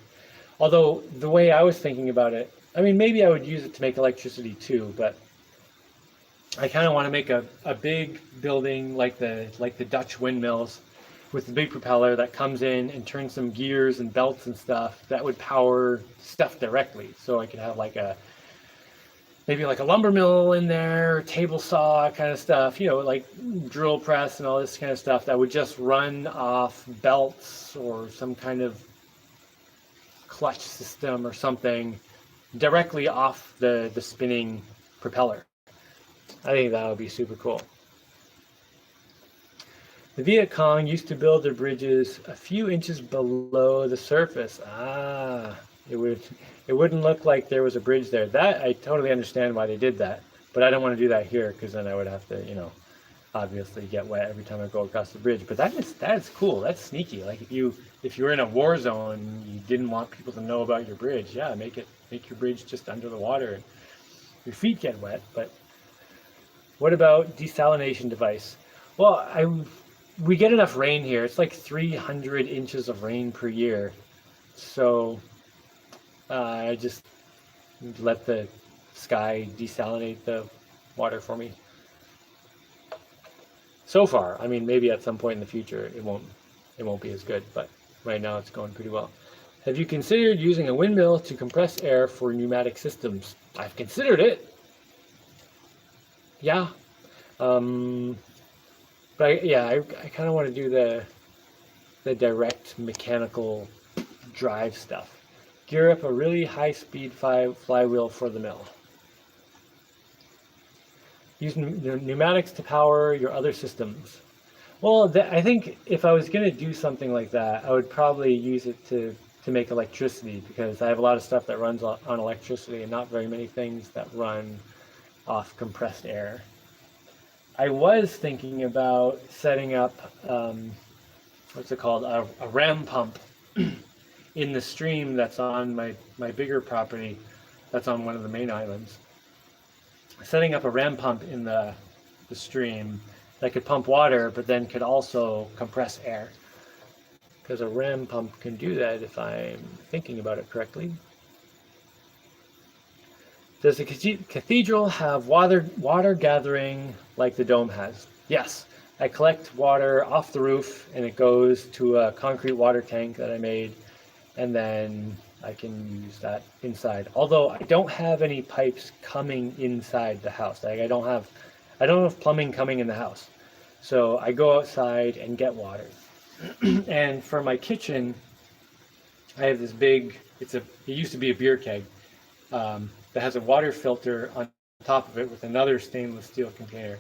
S1: Although the way I was thinking about it, I mean, maybe I would use it to make electricity too, but I kind of want to make a big building like the Dutch windmills with the big propeller that comes in and turns some gears and belts and stuff that would power stuff directly. So I could have like a maybe like a lumber mill in there, table saw kind of stuff, like drill press and all this kind of stuff that would just run off belts or some kind of clutch system or something directly off the spinning propeller. I think that would be super cool. The Viet Cong used to build their bridges a few inches below the surface. It wouldn't look like there was a bridge there. That I totally understand why they did that, but I don't want to do that here because then I would have to, obviously get wet every time I go across the bridge. But that is cool. That's sneaky. Like if you were in a war zone, you didn't want people to know about your bridge. Yeah, make your bridge just under the water, and your feet get wet. But what about desalination device? Well, we get enough rain here. It's like 300 inches of rain per year. So I just let the sky desalinate the water for me. So far, I mean, maybe at some point in the future it won't be as good, but right now it's going pretty well. Have you considered using a windmill to compress air for pneumatic systems? I've considered it. Yeah. But I kind of want to do the direct mechanical drive stuff. Gear up a really high-speed flywheel for the mill. Use pneumatics to power your other systems. Well, I think if I was going to do something like that, I would probably use it to make electricity, because I have a lot of stuff that runs on electricity and not very many things that run off compressed air. I was thinking about setting up, what's it called, a ram pump in the stream that's on my bigger property that's on one of the main islands. Setting up a ram pump in the stream that could pump water, but then could also compress air. Because a ram pump can do that if I'm thinking about it correctly. Does the cathedral have water gathering like the dome has? Yes. I collect water off the roof and it goes to a concrete water tank that I made, and then I can use that inside. Although I don't have any pipes coming inside the house. Like I don't have plumbing coming in the house. So I go outside and get water. And for my kitchen, I have this big, it used to be a beer keg, that has a water filter on top of it with another stainless steel container.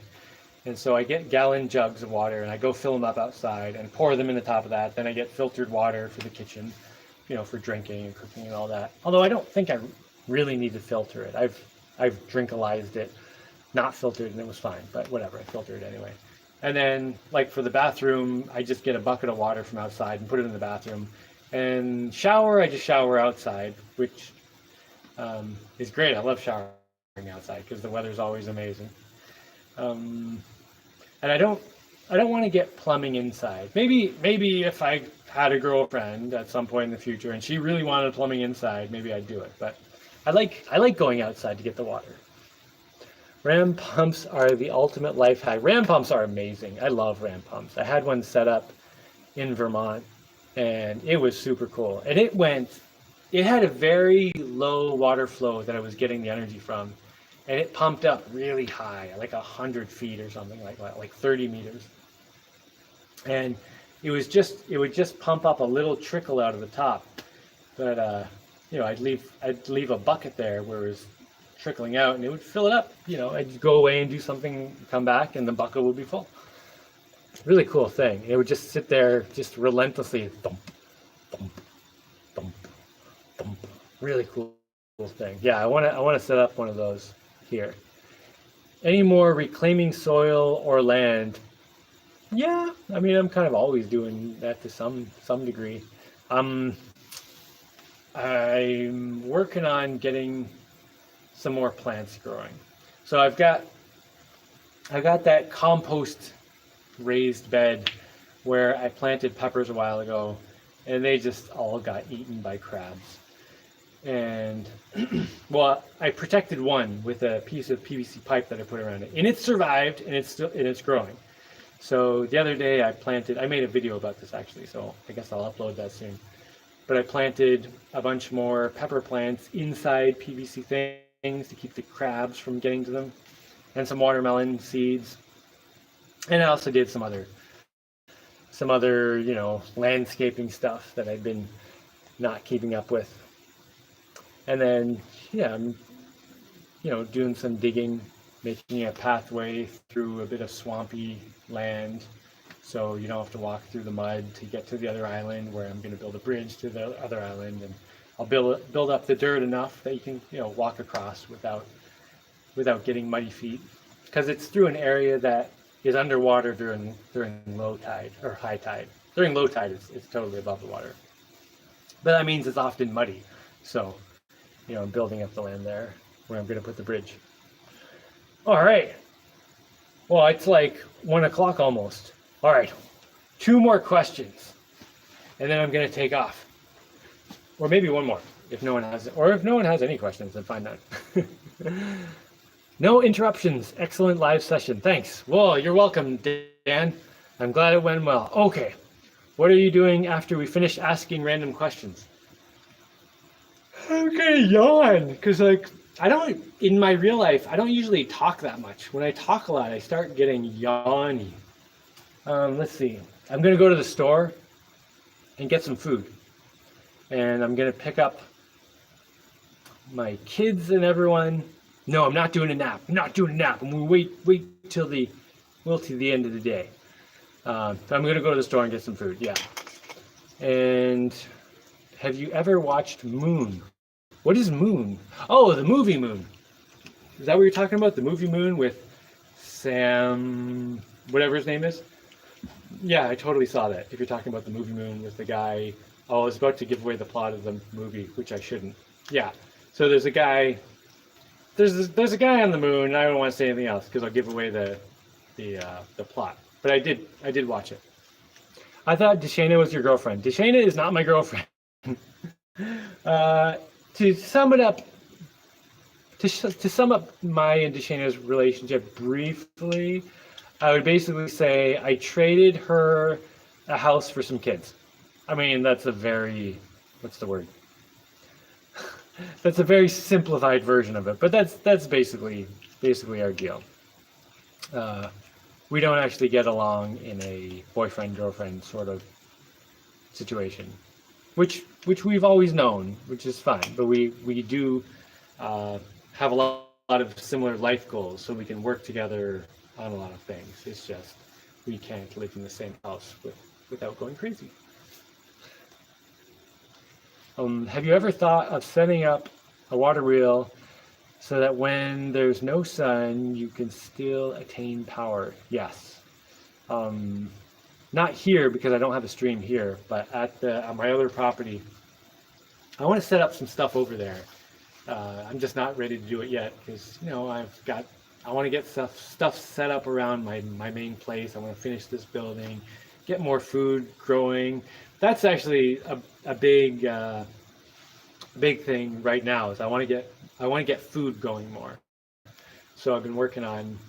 S1: And so I get gallon jugs of water and I go fill them up outside and pour them in the top of that. Then I get filtered water for the kitchen, for drinking and cooking and all that. Although I don't think I really need to filter it. I've drinkalized it, not filtered, and it was fine, but whatever, I filtered it anyway. And then like for the bathroom, I just get a bucket of water from outside and put it in the bathroom. And shower, I just shower outside, which is great. I love showering outside because the weather's always amazing. And I don't want to get plumbing inside. Maybe if I had a girlfriend at some point in the future and she really wanted plumbing inside, maybe I'd do it. But I like going outside to get the water. Ram pumps are the ultimate life hack. Ram pumps are amazing. I love ram pumps. I had one set up in Vermont and it was super cool. And it had a very low water flow that I was getting the energy from. And it pumped up really high, like 100 feet or something like that, like 30 meters. And it would just pump up a little trickle out of the top. But I'd leave a bucket there where it was trickling out, and it would fill it up. I'd go away and do something, come back, and the bucket would be full. Really cool thing. It would just sit there, just relentlessly, thump, thump, thump, thump. Really cool thing. Yeah, I want to set up one of those here. Any more reclaiming soil or land? Yeah, I mean, I'm kind of always doing that to some degree. I'm working on getting some more plants growing. So I've got that compost raised bed where I planted peppers a while ago, and they just all got eaten by crabs. And well, I protected one with a piece of PVC pipe that I put around it, and it survived, and it's growing. So the other day I made a video about this actually, so I guess I'll upload that soon. But I planted a bunch more pepper plants inside PVC to keep the crabs from getting to them, and some watermelon seeds. And I also did some other, landscaping stuff that I've been not keeping up with. And then, yeah, I'm, doing some digging, making a pathway through a bit of swampy land, so you don't have to walk through the mud to get to the other island, where I'm going to build a bridge to the other island, and I'll build up the dirt enough that you can, walk across without getting muddy feet, because it's through an area that is underwater during low tide or high tide. During low tide, it's totally above the water, but that means it's often muddy. So, I'm building up the land there where I'm going to put the bridge. All right. Well, it's like 1 o'clock almost. All right. 2 more questions, and then I'm going to take off. Or maybe 1 more, if no one has it. Or if no one has any questions, then fine then. No interruptions. Excellent live session. Thanks. Well, you're welcome, Dan. I'm glad it went well. Okay. What are you doing after we finish asking random questions? I'm gonna yawn, because in my real life, I don't usually talk that much. When I talk a lot, I start getting yawny. Let's see. I'm gonna go to the store and get some food. And I'm gonna pick up my kids and everyone. No, I'm not doing a nap. I'm gonna wait till the end of the day. So I'm gonna go to the store and get some food. Yeah. And have you ever watched Moon? What is Moon? Oh, the movie Moon. Is that what you're talking about? The movie Moon with Sam, whatever his name is? Yeah, I totally saw that. If you're talking about the movie Moon with the guy, I was about to give away the plot of the movie, which I shouldn't. Yeah. So there's a guy on the moon, and I don't want to say anything else because I'll give away the plot. But I did watch it. I thought Deshana was your girlfriend. Deshana is not my girlfriend. To sum it up, to sum up my and Deshana's relationship briefly, I would basically say I traded her a house for some kids. I mean, that's a very, what's the word? That's a very simplified version of it, but that's basically our deal. We don't actually get along in a boyfriend-girlfriend sort of situation, which we've always known, which is fine. But we do have a lot of similar life goals, so we can work together on a lot of things. It's just we can't live in the same house without going crazy. Have you ever thought of setting up a water wheel so that when there's no sun, you can still attain power? Yes. Not here because I don't have a stream here, but at my other property, I want to set up some stuff over there. I'm just not ready to do it yet because I want to get stuff set up around my main place. I want to finish this building, get more food growing. That's actually a big thing right now. Is I want to get food going more. So I've been working on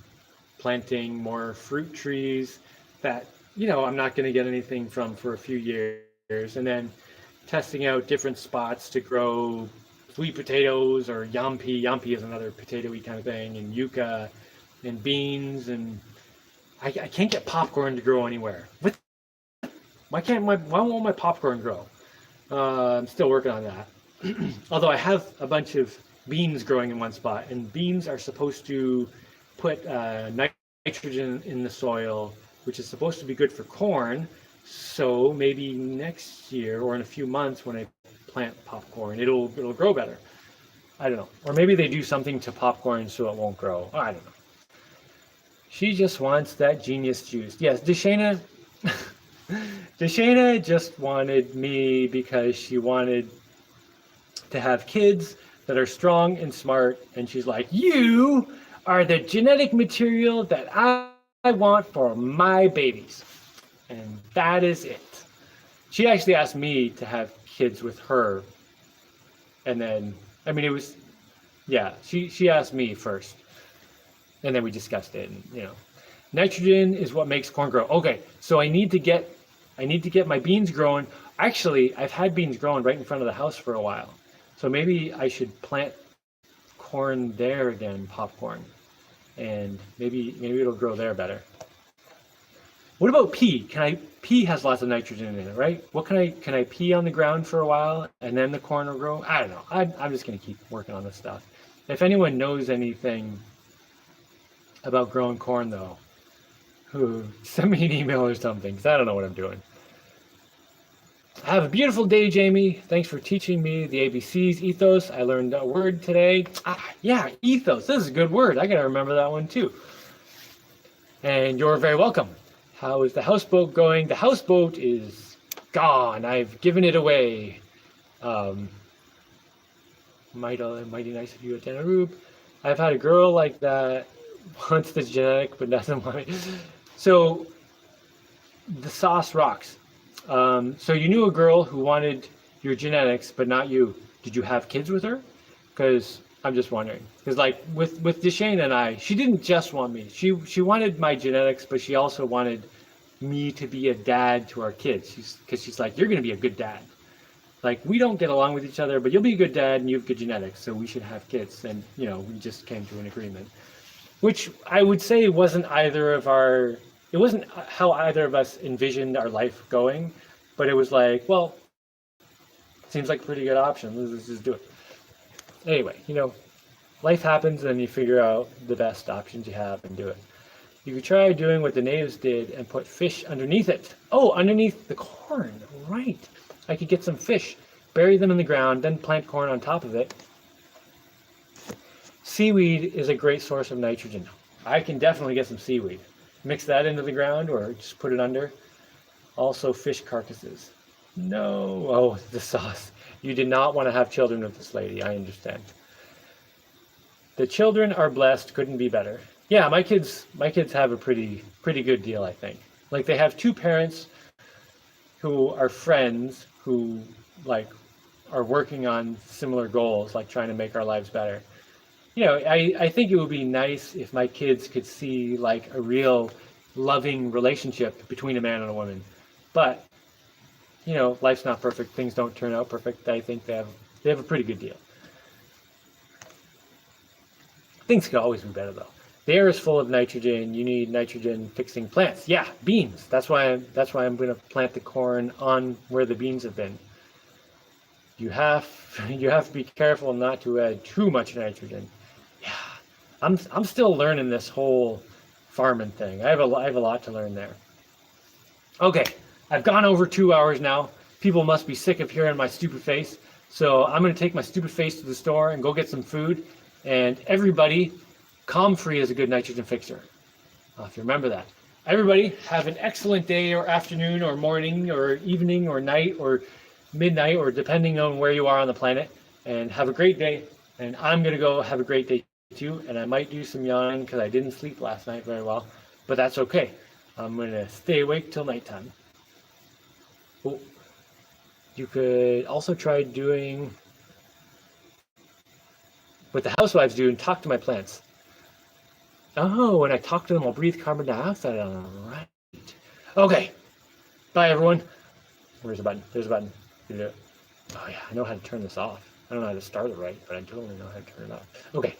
S1: planting more fruit trees that I'm not going to get anything from for a few years, and then testing out different spots to grow sweet potatoes or yampi. Yampi is another potato-y kind of thing, and yucca and beans, and I can't get popcorn to grow anywhere. Why won't my popcorn grow? I'm still working on that. Although I have a bunch of beans growing in one spot, and beans are supposed to put nitrogen in the soil, which is supposed to be good for corn. So maybe next year or in a few months when I plant popcorn, it'll grow better. I don't know. Or maybe they do something to popcorn so it won't grow. I don't know. She just wants that genius juice. Yes, Deshana just wanted me because she wanted to have kids that are strong and smart, and she's like, you are the genetic material that I want for my babies. And that is it. She actually asked me to have kids with her, and then she asked me first, and then we discussed it. And nitrogen is what makes corn grow. Okay, so I need to get my beans growing. Actually, I've had beans growing right in front of the house for a while, so maybe I should plant corn there again, popcorn, and maybe it'll grow there better. What about pea? Pea has lots of nitrogen in it, right? Can I pea on the ground for a while and then the corn will grow? I don't know. I'm just gonna keep working on this stuff. If anyone knows anything about growing corn though, send me an email or something, because I don't know what I'm doing. Have a beautiful day, Jaimie. Thanks for teaching me the ABCs, ethos. I learned a word today. Yeah, ethos. This is a good word. I gotta remember that one too. And you're very welcome. How is the houseboat going? The houseboat is gone. I've given it away. Mighty nice of you at Tenerife. I've had a girl like that wants the genetic, but doesn't want it. So the sauce rocks. So you knew a girl who wanted your genetics, but not you. Did you have kids with her? Because I'm just wondering. Because like with Deshane and I, she didn't just want me. She wanted my genetics, but she also wanted me to be a dad to our kids. Because she's like, you're going to be a good dad. Like, we don't get along with each other, but you'll be a good dad and you have good genetics, so we should have kids. And, you know, we just came to an agreement. Which I would say wasn't how either of us envisioned our life going, but it was like, well, seems like a pretty good option. Let's just do it. Anyway, you know, life happens and you figure out the best options you have and do it. You could try doing what the natives did and put fish underneath it. Oh, underneath the corn, right. I could get some fish, bury them in the ground, then plant corn on top of it. Seaweed is a great source of nitrogen. I can definitely get some seaweed. Mix that into the ground or just put it under. Also fish carcasses. No, oh, the sauce. You did not want to have children with this lady, I understand. The children are blessed, couldn't be better. Yeah, my kids have a pretty good deal, I think. Like, they have two parents who are friends who like are working on similar goals, like trying to make our lives better. You know, I think it would be nice if my kids could see like a real loving relationship between a man and a woman. But, you know, life's not perfect. Things don't turn out perfect. I think they have a pretty good deal. Things could always be better though. The air is full of nitrogen. You need nitrogen fixing plants. Yeah, beans. That's why I'm going to plant the corn on where the beans have been. You have to be careful not to add too much nitrogen. Yeah, I'm still learning this whole farming thing. I have a lot to learn there. Okay, I've gone over 2 hours now. People must be sick of hearing my stupid face. So I'm going to take my stupid face to the store and go get some food. And everybody, Comfrey is a good nitrogen fixer. If you remember that. Everybody have an excellent day or afternoon or morning or evening or night or midnight or depending on where you are on the planet. And have a great day. And I'm going to go have a great day too. And I might do some yawning because I didn't sleep last night very well. But that's okay. I'm going to stay awake till nighttime. Oh, you could also try doing what the housewives do and talk to my plants. Oh, when I talk to them, I'll breathe carbon dioxide on them. Right. Okay. Bye, everyone. Where's the button? There's a button. Oh, yeah. I know how to turn this off. I don't know how to start it right, but I totally know how to turn it off. Okay.